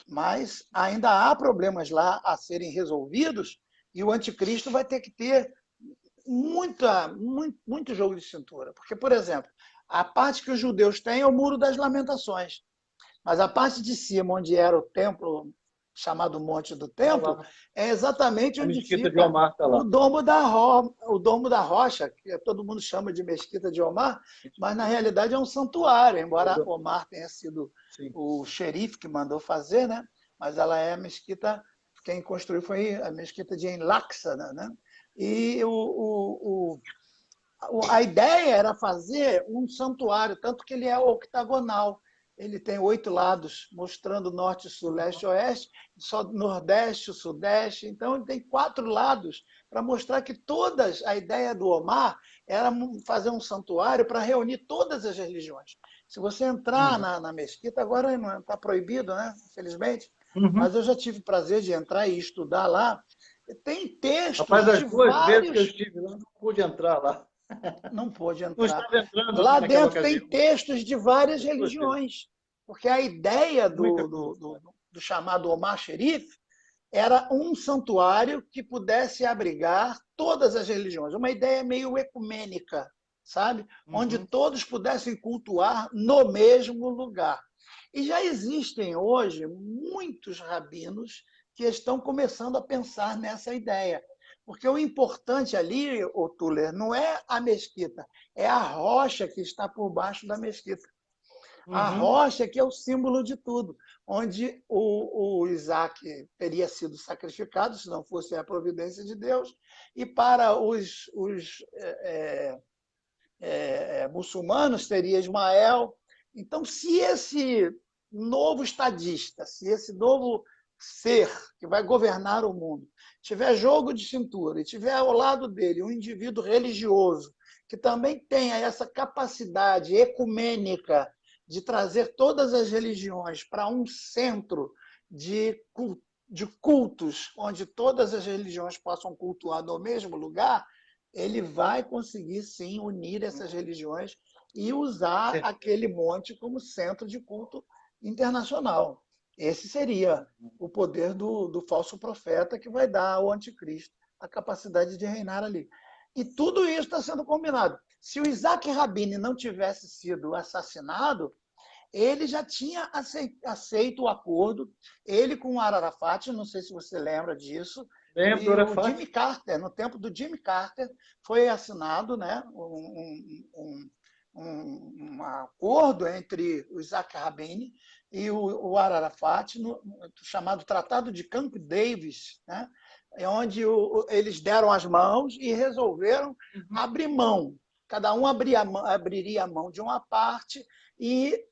Mas ainda há problemas lá a serem resolvidos e o anticristo vai ter que ter muito jogo de cintura. Porque, por exemplo, a parte que os judeus têm é o Muro das Lamentações. Mas a parte de cima, onde era o templo, chamado Monte do Tá Templo, lá. é exatamente A onde mesquita de fica Omar está lá. o Domo da Rocha, que todo mundo chama de Mesquita de Omar, mas na realidade é um santuário, embora Omar tenha sido Sim. o xerife que mandou fazer, né? Mas ela é a mesquita, quem construiu foi a mesquita de Enlaxa, né? E a ideia era fazer um santuário, tanto que ele é octagonal. Ele tem 8 lados, mostrando norte, sul, leste, oeste, só nordeste, sudeste. Então, ele tem 4 lados para mostrar que todas, a ideia do Omar era fazer um santuário para reunir todas as religiões. Se você entrar Uhum. na mesquita, agora não está proibido, né? Infelizmente, Uhum. mas eu já tive o prazer de entrar e estudar lá. Tem textos Rapaz, de as duas vezes que eu vários. estive lá, não pude entrar lá. Não pôde Não entrar. estava entrando Lá naquela dentro tem ocasião. textos de várias As duas vezes. religiões, porque a ideia Muita curiosidade. do chamado Omar Sharif era um santuário que pudesse abrigar todas as religiões, uma ideia meio ecumênica, sabe? Onde Uhum. todos pudessem cultuar no mesmo lugar. E já existem hoje muitos rabinos que estão começando a pensar nessa ideia. Porque o importante ali, o Tuller, não é a mesquita, é a rocha que está por baixo da mesquita. A Uhum. rocha que é o símbolo de tudo, onde o Isaac teria sido sacrificado, se não fosse a providência de Deus, e para muçulmanos teria Ismael. Então, se esse novo estadista, se esse novo ser que vai governar o mundo tiver jogo de cintura e tiver ao lado dele um indivíduo religioso que também tenha essa capacidade ecumênica de trazer todas as religiões para um centro de cultos, onde todas as religiões possam cultuar no mesmo lugar, ele vai conseguir sim unir essas religiões e usar Sim. aquele monte como centro de culto internacional. Esse seria o poder do falso profeta que vai dar ao anticristo a capacidade de reinar ali. E tudo isso está sendo combinado. Se o Isaac Rabin não tivesse sido assassinado, ele já tinha aceito o acordo, ele com o Arafat, não sei se você lembra disso, Lembro do e o Arafat? Jimmy Carter, no tempo do Jimmy Carter, foi assinado, né, um acordo entre o Isaac Rabin e o Arafat, chamado Tratado de Camp Davis, né, onde eles deram as mãos e resolveram abrir mão. Cada um abriria a mão de uma parte e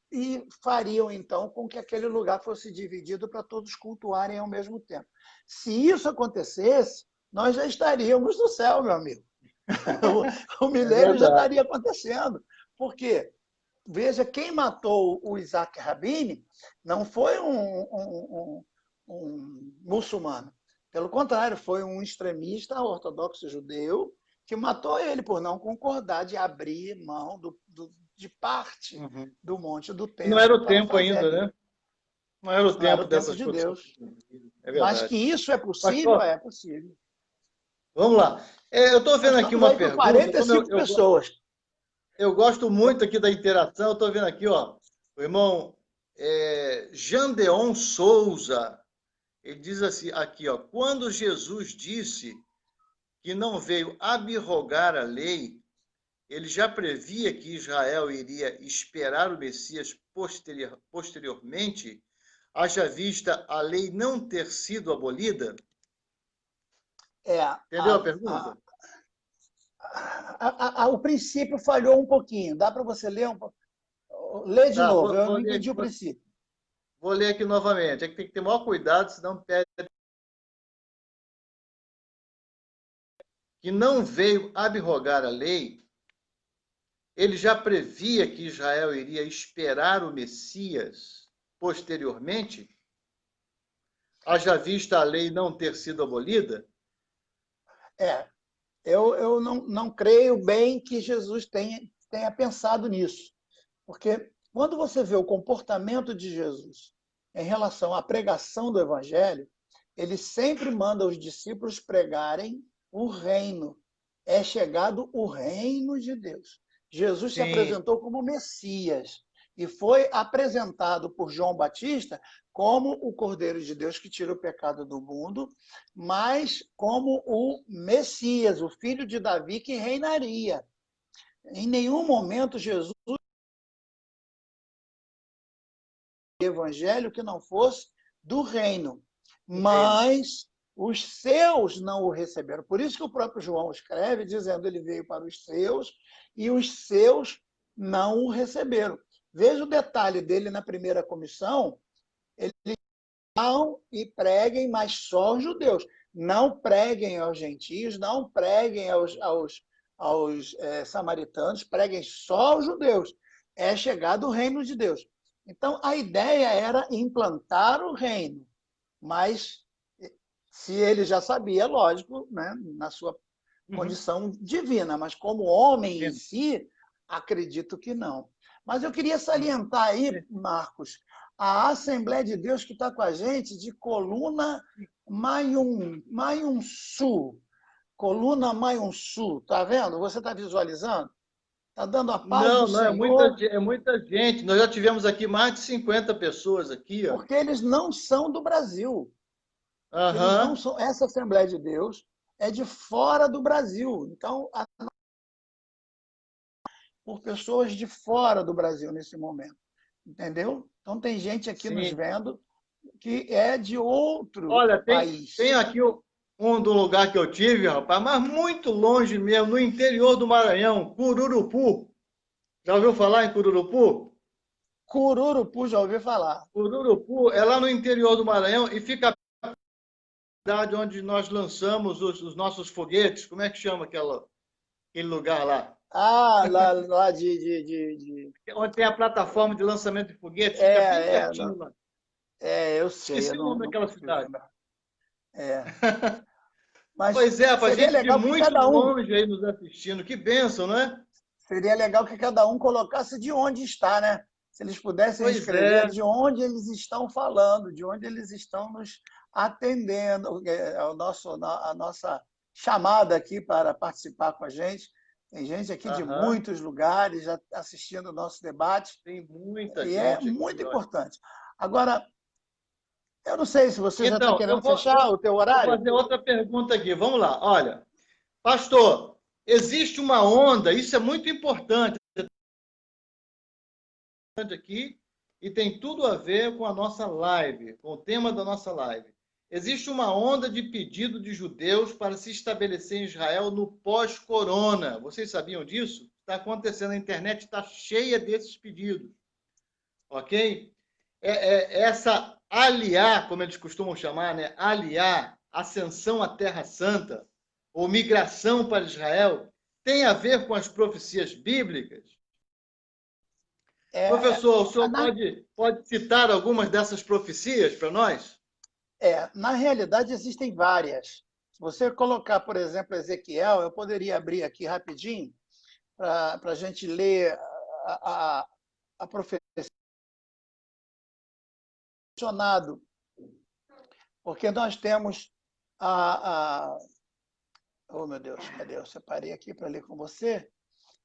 fariam, então, com que aquele lugar fosse dividido para todos cultuarem ao mesmo tempo. Se isso acontecesse, nós já estaríamos no céu, meu amigo. O milênio já estaria acontecendo. Por quê? Veja, quem matou o Isaac Rabin não foi um muçulmano. Pelo contrário, foi um extremista ortodoxo judeu que matou ele por não concordar de abrir mão de parte do monte do Não era templo o para tempo fazer ainda, ali. né? Não era o Não era tempo o tempo dessas de coisas. Deus. É Mas verdade. que isso é possível, Pastor, é possível. vamos lá. Eu estou Nós vendo aqui estamos uma aí com pergunta. Como 45 pessoas. eu gosto muito aqui da interação, eu estou vendo aqui, ó, o irmão Jandeon Souza, ele diz assim, aqui, ó, quando Jesus disse que não veio abrogar a lei, ele já previa que Israel iria esperar o Messias posteriormente, haja vista a lei não ter sido abolida? Entendeu a pergunta? O princípio falhou um pouquinho. Dá para você ler um pouco? Lê de Tá, novo, eu vou não ler entendi aqui, o princípio. vou ler aqui novamente. É que tem que ter maior cuidado, senão perde. Que não veio abrogar a lei, ele já previa que Israel iria esperar o Messias posteriormente, haja vista a lei não ter sido abolida? Eu não creio bem que Jesus tenha pensado nisso. Porque quando você vê o comportamento de Jesus em relação à pregação do Evangelho, ele sempre manda os discípulos pregarem o reino. É chegado o reino de Deus. Jesus se Sim. apresentou como Messias e foi apresentado por João Batista como o Cordeiro de Deus que tira o pecado do mundo, mas como o Messias, o filho de Davi que reinaria. Em nenhum momento Jesus evangelho que não fosse do reino. Mas os seus não o receberam. Por isso que o próprio João escreve, dizendo ele veio para os seus e os seus não o receberam. Veja o detalhe dele na primeira comissão. Ele não e preguem, mas só aos judeus. Não preguem aos gentios, não preguem aos samaritanos, preguem só aos judeus. É chegado o reino de Deus. Então, a ideia era implantar o reino, mas se ele já sabia, lógico, né, na sua condição divina, mas como homem em si, acredito que não. Mas eu queria salientar aí, Marcos, a Assembleia de Deus que está com a gente de Coluna Mayunçu. Coluna Mayunçu, tá vendo? Você está visualizando? Está dando a paz do Não, Senhor, é muita gente. Nós já tivemos aqui mais de 50 pessoas aqui, ó. porque eles não são do Brasil. Eles não Aham. são. Essa Assembleia de Deus é de fora do Brasil. Então, por pessoas de fora do Brasil nesse momento. Entendeu? Então, tem gente aqui nos Sim. vendo que é de outro Olha, tem país. aqui um do lugar que eu tive, rapaz, mas muito longe mesmo, no interior do Maranhão, Cururupu. Já ouviu falar em Cururupu? Cururupu, já ouvi falar. Cururupu é lá no interior do Maranhão e fica a cidade onde nós lançamos os nossos foguetes. Como é que chama aquele lugar lá? Ah, lá Onde tem a plataforma de lançamento de foguetes, fica bem pertinho lá. eu sei, eu Esqueci o nome não daquela consigo cidade. lembrar. É. Mas Pois é, rapaz, seria gente de legal que muito cada um. longe aí nos assistindo. Que bênção, não é? Seria legal que cada um colocasse de onde está, né? Se eles pudessem escrever de onde eles estão falando, de onde eles estão nos atendendo, a nossa chamada aqui para participar com a gente. Tem gente aqui de muitos lugares já assistindo o nosso debate. Tem muita e gente é aqui, muito olha. importante. Agora, eu não sei se você já está querendo eu fechar o teu horário. Vou fazer outra pergunta aqui. Vamos lá. Olha, pastor, existe uma onda, isso é muito importante aqui, e tem tudo a ver com a nossa live, com o tema da nossa live. Existe uma onda de pedido de judeus para se estabelecer em Israel no pós-corona. Vocês sabiam disso? Está acontecendo, a internet está cheia desses pedidos. Ok? Essa aliar, como eles costumam chamar, né? Aliar, ascensão à Terra Santa, ou migração para Israel, tem a ver com as profecias bíblicas? Professor, o senhor pode citar algumas dessas profecias para nós? Na realidade, existem várias. Se você colocar, por exemplo, Ezequiel, eu poderia abrir aqui rapidinho para a gente ler a profecia, porque nós temos oh, meu Deus, cadê? Eu separei aqui para ler com você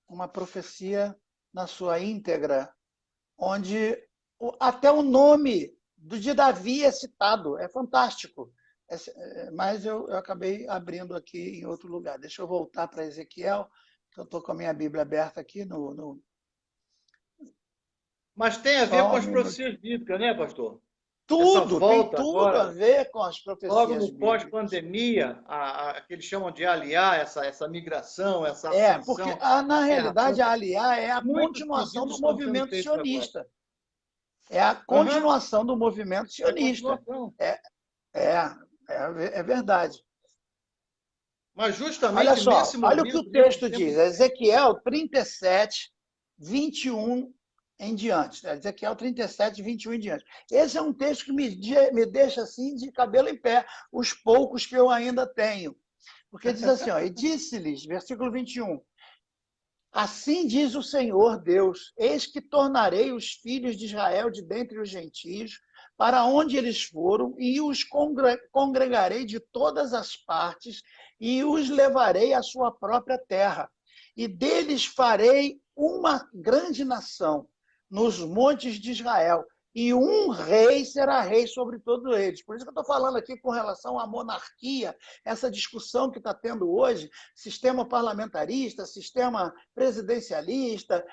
uma profecia na sua íntegra, onde até o nome de Davi é citado. É fantástico. Mas eu acabei abrindo aqui em outro lugar. Deixa eu voltar para Ezequiel, que eu estou com a minha Bíblia aberta aqui no... Mas tem a ver com as profecias bíblicas, né, pastor? Tudo, tem tudo a ver com as profecias logo no bíblicas. Pós-pandemia, que eles chamam de aliar, essa migração, essa ascensão. Porque, na realidade, a aliar é a continuação do movimento sionista. É a continuação do movimento sionista. É verdade. Mas justamente olha só, nesse momento... Olha o que o texto diz. Ezequiel 37, 21 em diante. Ezequiel 37, 21 em diante. Esse é um texto que me deixa assim de cabelo em pé, os poucos que eu ainda tenho. Porque diz assim, e disse-lhes, versículo 21, assim diz o Senhor Deus, eis que tornarei os filhos de Israel de dentre os gentios, para onde eles foram, e os congregarei de todas as partes, e os levarei à sua própria terra. E deles farei uma grande nação nos montes de Israel, e um rei será rei sobre todos eles. Por isso que eu estou falando aqui com relação à monarquia, essa discussão que está tendo hoje, sistema parlamentarista, sistema presidencialista,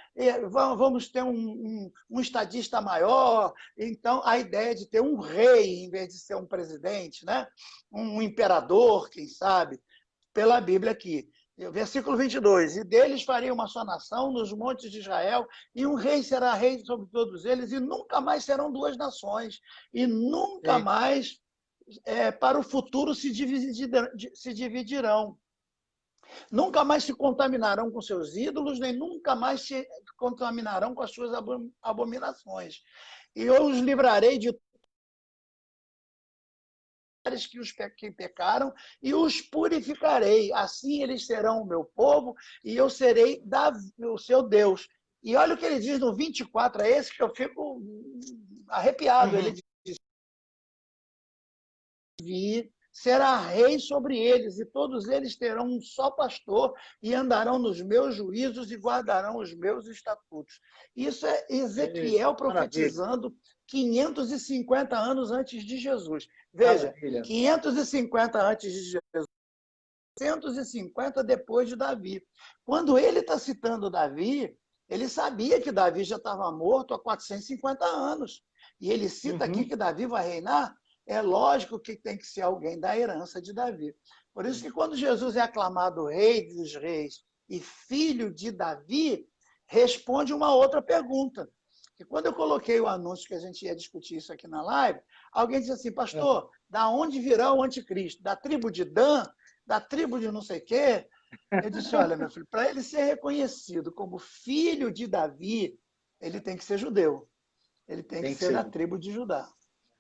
vamos ter um estadista maior. Então, a ideia de ter um rei em vez de ser um presidente, né? Um imperador, quem sabe, pela Bíblia aqui. Versículo 22, e deles farei uma só nação nos montes de Israel, e um rei será rei sobre todos eles, e nunca mais serão duas nações, e nunca mais para o futuro se dividirão. Nunca mais se contaminarão com seus ídolos, nem nunca mais se contaminarão com as suas abominações. E eu os livrarei de que pecaram, e os purificarei. Assim eles serão o meu povo, e eu serei o seu Deus. E olha o que ele diz no 24, é esse que eu fico arrepiado. Ele diz, será rei sobre eles, e todos eles terão um só pastor, e andarão nos meus juízos, e guardarão os meus estatutos. Isso é Ezequiel profetizando 550 anos antes de Jesus. Veja, maravilha. 550 antes de Jesus, 150 depois de Davi. Quando ele está citando Davi, ele sabia que Davi já estava morto há 450 anos. E ele cita aqui que Davi vai reinar. É lógico que tem que ser alguém da herança de Davi. Por isso que quando Jesus é aclamado rei dos reis e filho de Davi, responde uma outra pergunta. E quando eu coloquei o anúncio que a gente ia discutir isso aqui na live, alguém disse assim, pastor, da onde virá o anticristo? Da tribo de Dan? Da tribo de não sei o quê? Eu disse, olha, meu filho, para ele ser reconhecido como filho de Davi, ele tem que ser judeu. Ele tem que ser da tribo de Judá.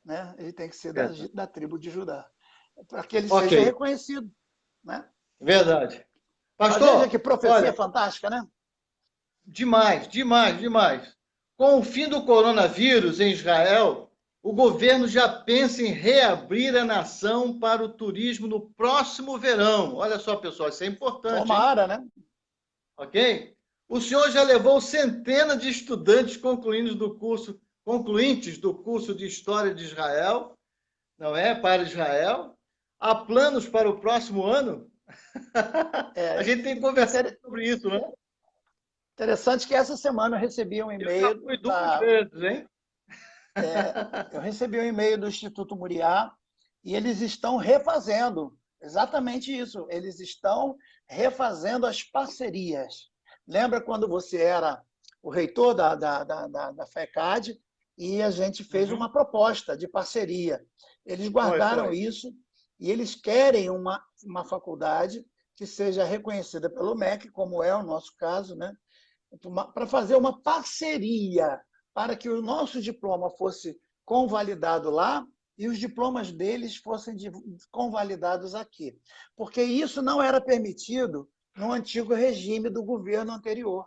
Né? Ele tem que ser da tribo de Judá. Para que ele seja reconhecido. Né? Verdade. Pastor, veja que profecia fantástica, né? Demais, demais, demais. Com o fim do coronavírus em Israel, o governo já pensa em reabrir a nação para o turismo no próximo verão. Olha só, pessoal, isso é importante, hein? Tomara, né? Ok? O senhor já levou centenas de estudantes concluintes do curso de História de Israel, não é? Para Israel. Há planos para o próximo ano? A É, gente tem conversado sobre isso, né? interessante que essa semana eu recebi um Eu já e-mail fui 2 vezes, hein? eu recebi um e-mail do Instituto Muriá e eles estão refazendo exatamente isso. Eles estão refazendo as parcerias. Lembra quando você era o reitor da FECAD e a gente fez Uhum. uma proposta de parceria? Eles guardaram Foi. isso e eles querem uma faculdade que seja reconhecida pelo MEC, como é o nosso caso, né? Para fazer uma parceria para que o nosso diploma fosse convalidado lá e os diplomas deles fossem convalidados aqui. Porque isso não era permitido no antigo regime do governo anterior.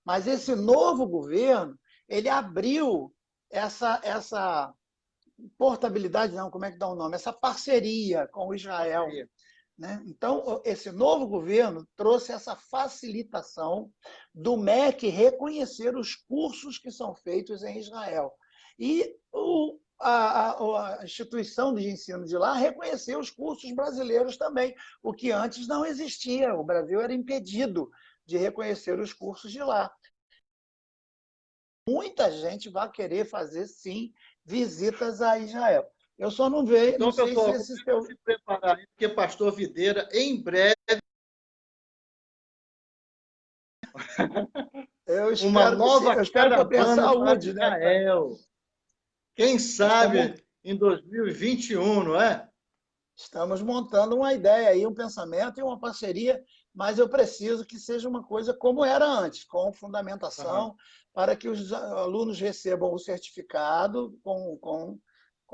Mas esse novo governo, ele abriu essa portabilidade, não, como é que dá o nome? Essa parceria com Israel. Parceria. Né? Então, esse novo governo trouxe essa facilitação do MEC reconhecer os cursos que são feitos em Israel. E a instituição de ensino de lá reconheceu os cursos brasileiros também, o que antes não existia. O Brasil era impedido de reconhecer os cursos de lá. Muita gente vai querer fazer, sim, visitas a Israel. Eu só não vejo, não Então, sei se pessoal, esses começa a teus. se preparar, porque Pastor Videira, em breve, uma Eu nova espero que eu tenha caravana para saúde, né? Israel. Quem Nós estamos, sabe em 2021, não é? estamos montando uma ideia aí, um pensamento e uma parceria, mas eu preciso que seja uma coisa como era antes, com Uhum. fundamentação, para que os alunos recebam o certificado com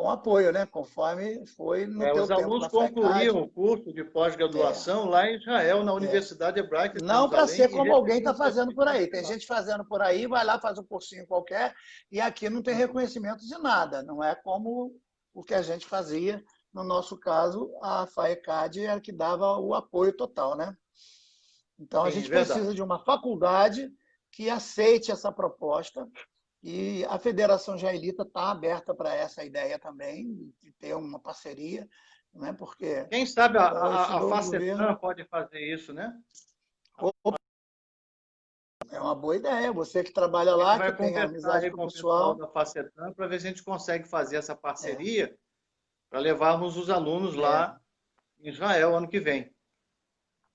apoio, né? Conforme foi no teu Os tempo alunos na FACAD. concluíam o curso de É, pós-graduação lá em Israel, na é. Universidade Hebraica de Não para ser Jerusalém, e como alguém está recebiam o fazendo por certificado aí. de Tem lá. gente fazendo por aí, vai lá, faz um cursinho qualquer, e aqui não tem Uhum. reconhecimento de nada. Não é como o que a gente fazia. No nosso caso, a FAECAD era que dava o apoio total, né? Então, a Sim, gente precisa verdade. de uma faculdade que aceite essa proposta, e a Federação Israelita está aberta para essa ideia também, de ter uma parceria, né? Porque Quem sabe com esse a novo Facetan governo, pode fazer isso, né? é uma boa ideia. Você que trabalha A gente lá, que vai tem conversar amizade aí com o com o pessoal pessoal, da Facetan para ver se a gente consegue fazer essa é, parceria para levarmos os alunos é, lá em Israel ano que vem,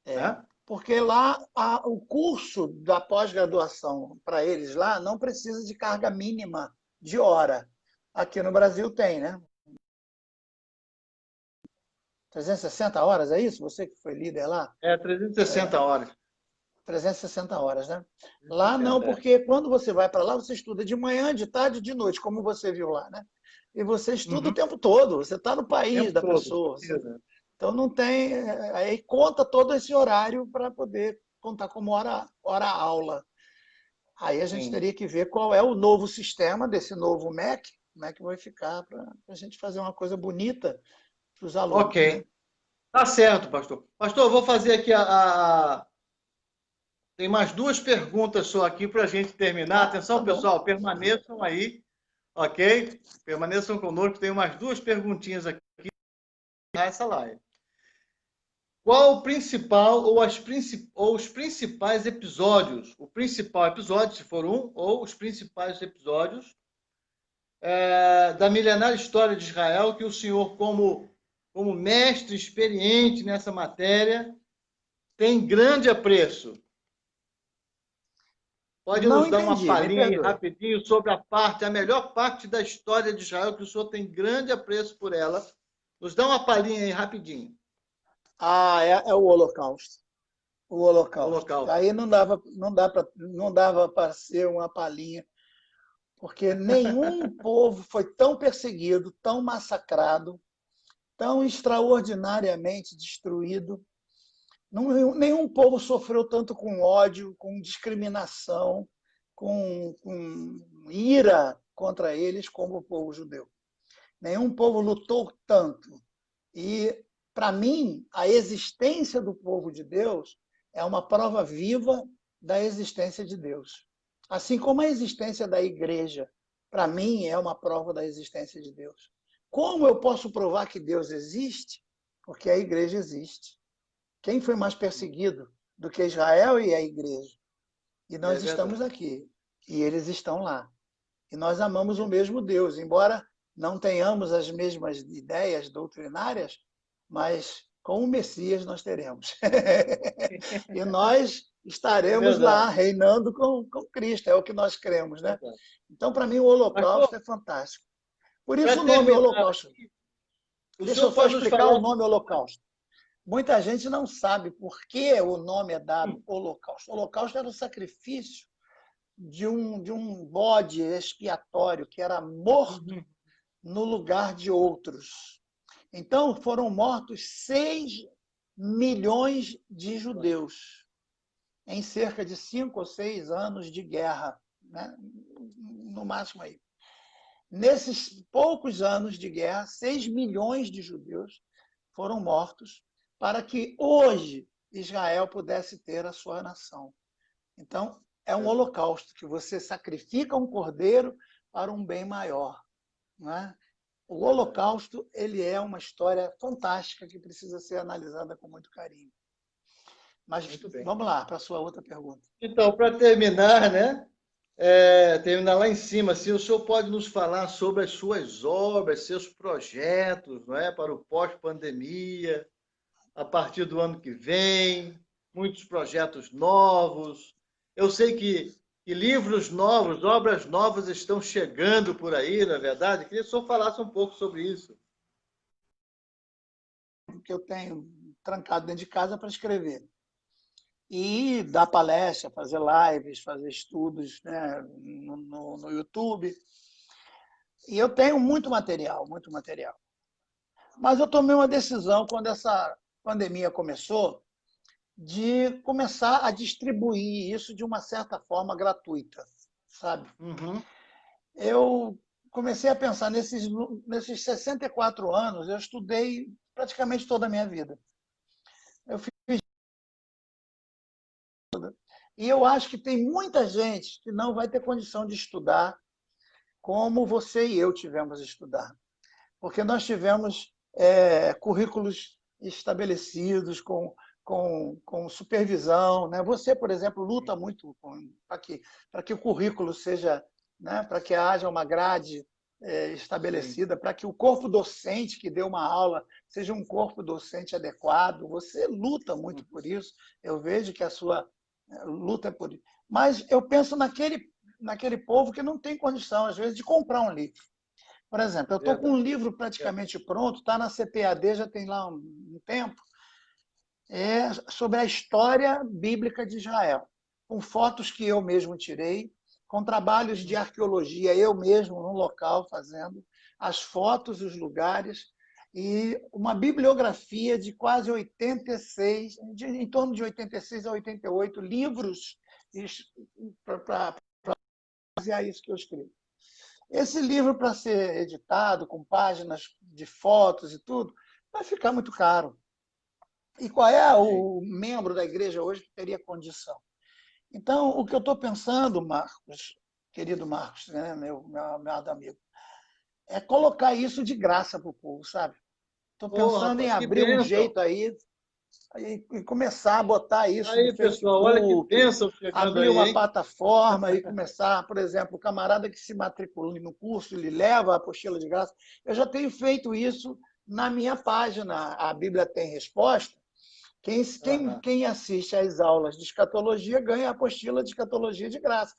é. né? Porque lá o curso da pós-graduação para eles lá não precisa de carga mínima de hora. Aqui no Brasil tem, né? 360 horas, é isso? Você que foi líder lá? É 360 horas. 360 horas, né? Lá não, 360, é. porque quando você vai para lá, você estuda de manhã, de tarde, de noite, como você viu lá, né? E você estuda o Uhum. tempo todo, você está no O país tempo da todo. pessoa. Precisa. Então não tem. Aí conta todo esse horário para poder contar como hora aula. Aí a gente Sim. teria que ver qual é o novo sistema desse novo MEC, como é que vai ficar para a gente fazer uma coisa bonita para os alunos, né? Ok. Tá certo, pastor. Pastor, eu vou fazer aqui Tem mais 2 perguntas só aqui para a gente terminar. Tá Atenção, bom. pessoal, permaneçam aí, ok? Permaneçam conosco. Tem mais 2 perguntinhas aqui nessa live. Qual o principal ou os principais episódios? O principal episódio, se for um, ou os principais episódios da milenária história de Israel que o senhor, como mestre experiente nessa matéria, tem grande apreço. Pode Não nos dar uma entendi, me palhinha aí perdoe. rapidinho sobre a melhor parte da história de Israel, que o senhor tem grande apreço por ela. Nos dá uma palhinha aí rapidinho. É o Holocausto. O Holocausto. Holocausto. Aí não dava para ser uma palhinha, porque nenhum povo foi tão perseguido, tão massacrado, tão extraordinariamente destruído Nenhum povo sofreu tanto com ódio, com discriminação, com ira contra eles como o povo judeu. Nenhum povo lutou tanto. E, para mim, a existência do povo de Deus é uma prova viva da existência de Deus. Assim como a existência da igreja, para mim, é uma prova da existência de Deus. Como eu posso provar que Deus existe? Porque a igreja existe. Quem foi mais perseguido do que Israel e a igreja? E nós estamos aqui. E eles estão lá. E nós amamos o mesmo Deus, embora não tenhamos as mesmas ideias doutrinárias, mas com o Messias nós teremos. E nós estaremos lá, reinando com Cristo, é o que nós cremos, né? Então, para mim, o Holocausto é fantástico. Por isso o nome Holocausto. Deixa eu só explicar o nome Holocausto. Muita gente não sabe por que o nome é dado Holocausto. O Holocausto era o sacrifício de um bode expiatório que era morto no lugar de outros. Então, foram mortos 6 milhões de judeus em cerca de 5 ou 6 anos de guerra, né? No máximo aí. Nesses poucos anos de guerra, 6 milhões de judeus foram mortos para que hoje Israel pudesse ter a sua nação. Então, é um holocausto, que você sacrifica um cordeiro para um bem maior. Não é? O holocausto ele é uma história fantástica que precisa ser analisada com muito carinho. Mas vamos lá para a sua outra pergunta. Então, para terminar, né? Terminar lá em cima, assim, o senhor pode nos falar sobre as suas obras, seus projetos, não é? Para o pós-pandemia, a partir do ano que vem, muitos projetos novos. Eu sei que livros novos, obras novas estão chegando por aí, na verdade. Queria que o senhor falasse um pouco sobre isso. Que eu tenho trancado dentro de casa para escrever. E dar palestra, fazer lives, fazer estudos, né, no YouTube. E eu tenho muito material, muito material. Mas eu tomei uma decisão, quando essa pandemia começou, de começar a distribuir isso de uma certa forma gratuita, sabe? Eu comecei a pensar, nesses 64 anos, eu estudei praticamente toda a minha vida. Eu fiz... E eu acho que tem muita gente que não vai ter condição de estudar como você e eu tivemos de estudar. Porque nós tivemos currículos estabelecidos, com supervisão. Né? Você, por exemplo, luta muito para que o currículo seja, né? Para que haja uma grade estabelecida, para que o corpo docente que deu uma aula seja um corpo docente adequado. Você luta muito por isso. Eu vejo que a sua luta é por isso. Mas eu penso naquele povo que não tem condição, às vezes, de comprar um livro. Por exemplo, eu estou com um livro praticamente pronto, está na CPAD, já tem lá um tempo, sobre a história bíblica de Israel, com fotos que eu mesmo tirei, com trabalhos de arqueologia, eu mesmo no local fazendo, as fotos, os lugares, e uma bibliografia de quase 86, em torno de 86 a 88 livros para basear isso que eu escrevo. Esse livro, para ser editado, com páginas de fotos e tudo, vai ficar muito caro. E qual é o membro da igreja hoje que teria condição? Então, o que eu estou pensando, Marcos, querido Marcos, né, meu amigo, é colocar isso de graça para o povo, sabe? Estou pensando em abrir um jeito aí e começar a botar isso no Facebook, pessoal, olha que bênção abrir aí, uma plataforma e começar, por exemplo, o camarada que se matriculou no curso, ele leva a apostila de graça. Eu já tenho feito isso na minha página, a Bíblia Tem Resposta. Quem assiste às aulas de escatologia ganha a apostila de escatologia de graça.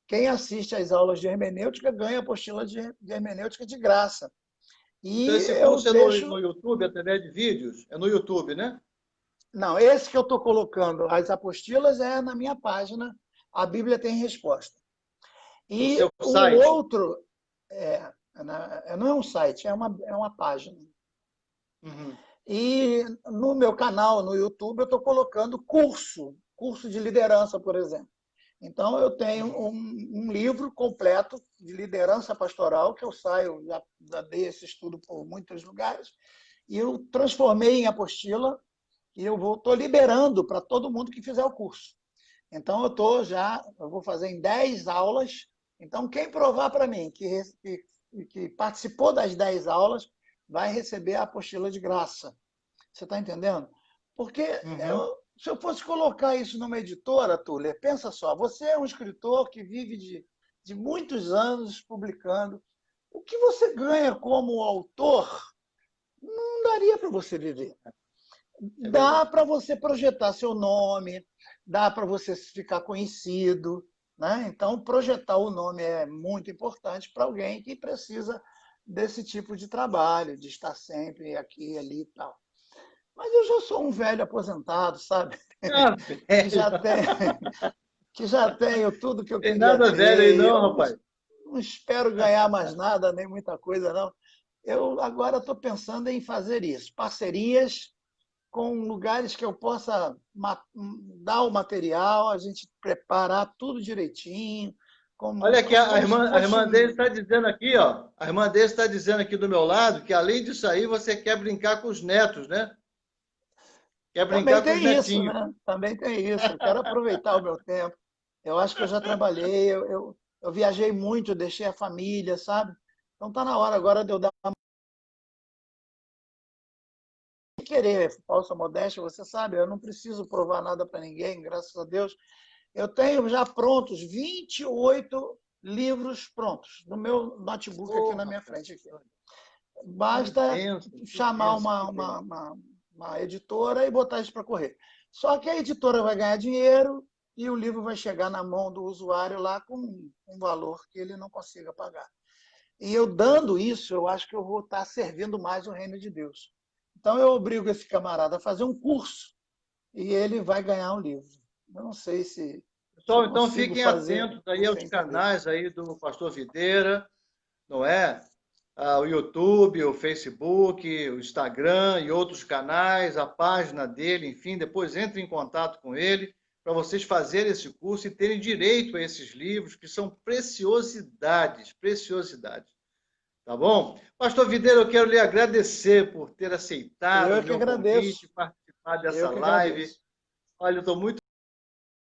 Quem assiste às aulas de hermenêutica ganha a apostila de hermenêutica de graça. E então, esse curso é no YouTube, através de vídeos? É no YouTube, né? Não, esse que eu estou colocando, as apostilas, é na minha página, a Bíblia Tem Resposta. E o outro, não é um site, é uma página. E no meu canal, no YouTube, eu estou colocando curso de liderança, por exemplo. Então, eu tenho um livro completo de liderança pastoral, que eu saio, já dei esse estudo por muitos lugares, e eu transformei em apostila, e eu estou liberando para todo mundo que fizer o curso. Então, eu vou fazer em 10 aulas. Então, quem provar para mim que participou das 10 aulas vai receber a apostila de graça. Você está entendendo? Porque se eu fosse colocar isso numa editora, Tuller, pensa só, você é um escritor que vive de muitos anos publicando. O que você ganha como autor não daria para você viver. Dá para você projetar seu nome, dá para você ficar conhecido, né? Então, projetar o nome é muito importante para alguém que precisa desse tipo de trabalho, de estar sempre aqui, ali e tal. Mas eu já sou um velho aposentado, sabe? Que velho. já tenho tudo que eu Tem queria nada velho aí ter. não, rapaz. Não espero ganhar mais nada, nem muita coisa, não. Eu agora estou pensando em fazer isso, parcerias com lugares que eu possa dar o material, a gente preparar tudo direitinho, Olha aqui, a como se irmã, a fosse irmã dele está dizendo aqui, ó. A irmã dele está dizendo aqui do meu lado que, além disso aí, você quer brincar com os netos, né? Quer Também brincar com os tem isso, netinhos. né? Também tem isso. Eu quero aproveitar o meu tempo. Eu acho que eu já trabalhei, eu viajei muito, eu deixei a família, sabe? Então tá na hora agora de eu dar uma querer, falsa modéstia, você sabe, eu não preciso provar nada para ninguém, graças a Deus. Eu tenho já prontos 28 livros prontos no meu notebook aqui na minha frente. Aqui. Que Basta bênção, que chamar bênção, que bênção. uma editora e botar isso para correr. Só que a editora vai ganhar dinheiro e o livro vai chegar na mão do usuário lá com um valor que ele não consiga pagar. E eu dando isso, eu acho que eu vou estar servindo mais o reino de Deus. Então eu obrigo esse camarada a fazer um curso e ele vai ganhar um livro. Eu não sei se eu Pessoal, então consigo fiquem fazer atentos aí você aos entender. canais aí do Pastor Videira, não é? O YouTube, o Facebook, o Instagram e outros canais, a página dele, enfim, depois entre em contato com ele para vocês fazerem esse curso e terem direito a esses livros que são preciosidades, preciosidades. Tá bom? Pastor Videira, eu quero lhe agradecer por ter aceitado Eu o é que meu convite, agradeço. participar dessa Eu que live. agradeço. Olha, eu estou muito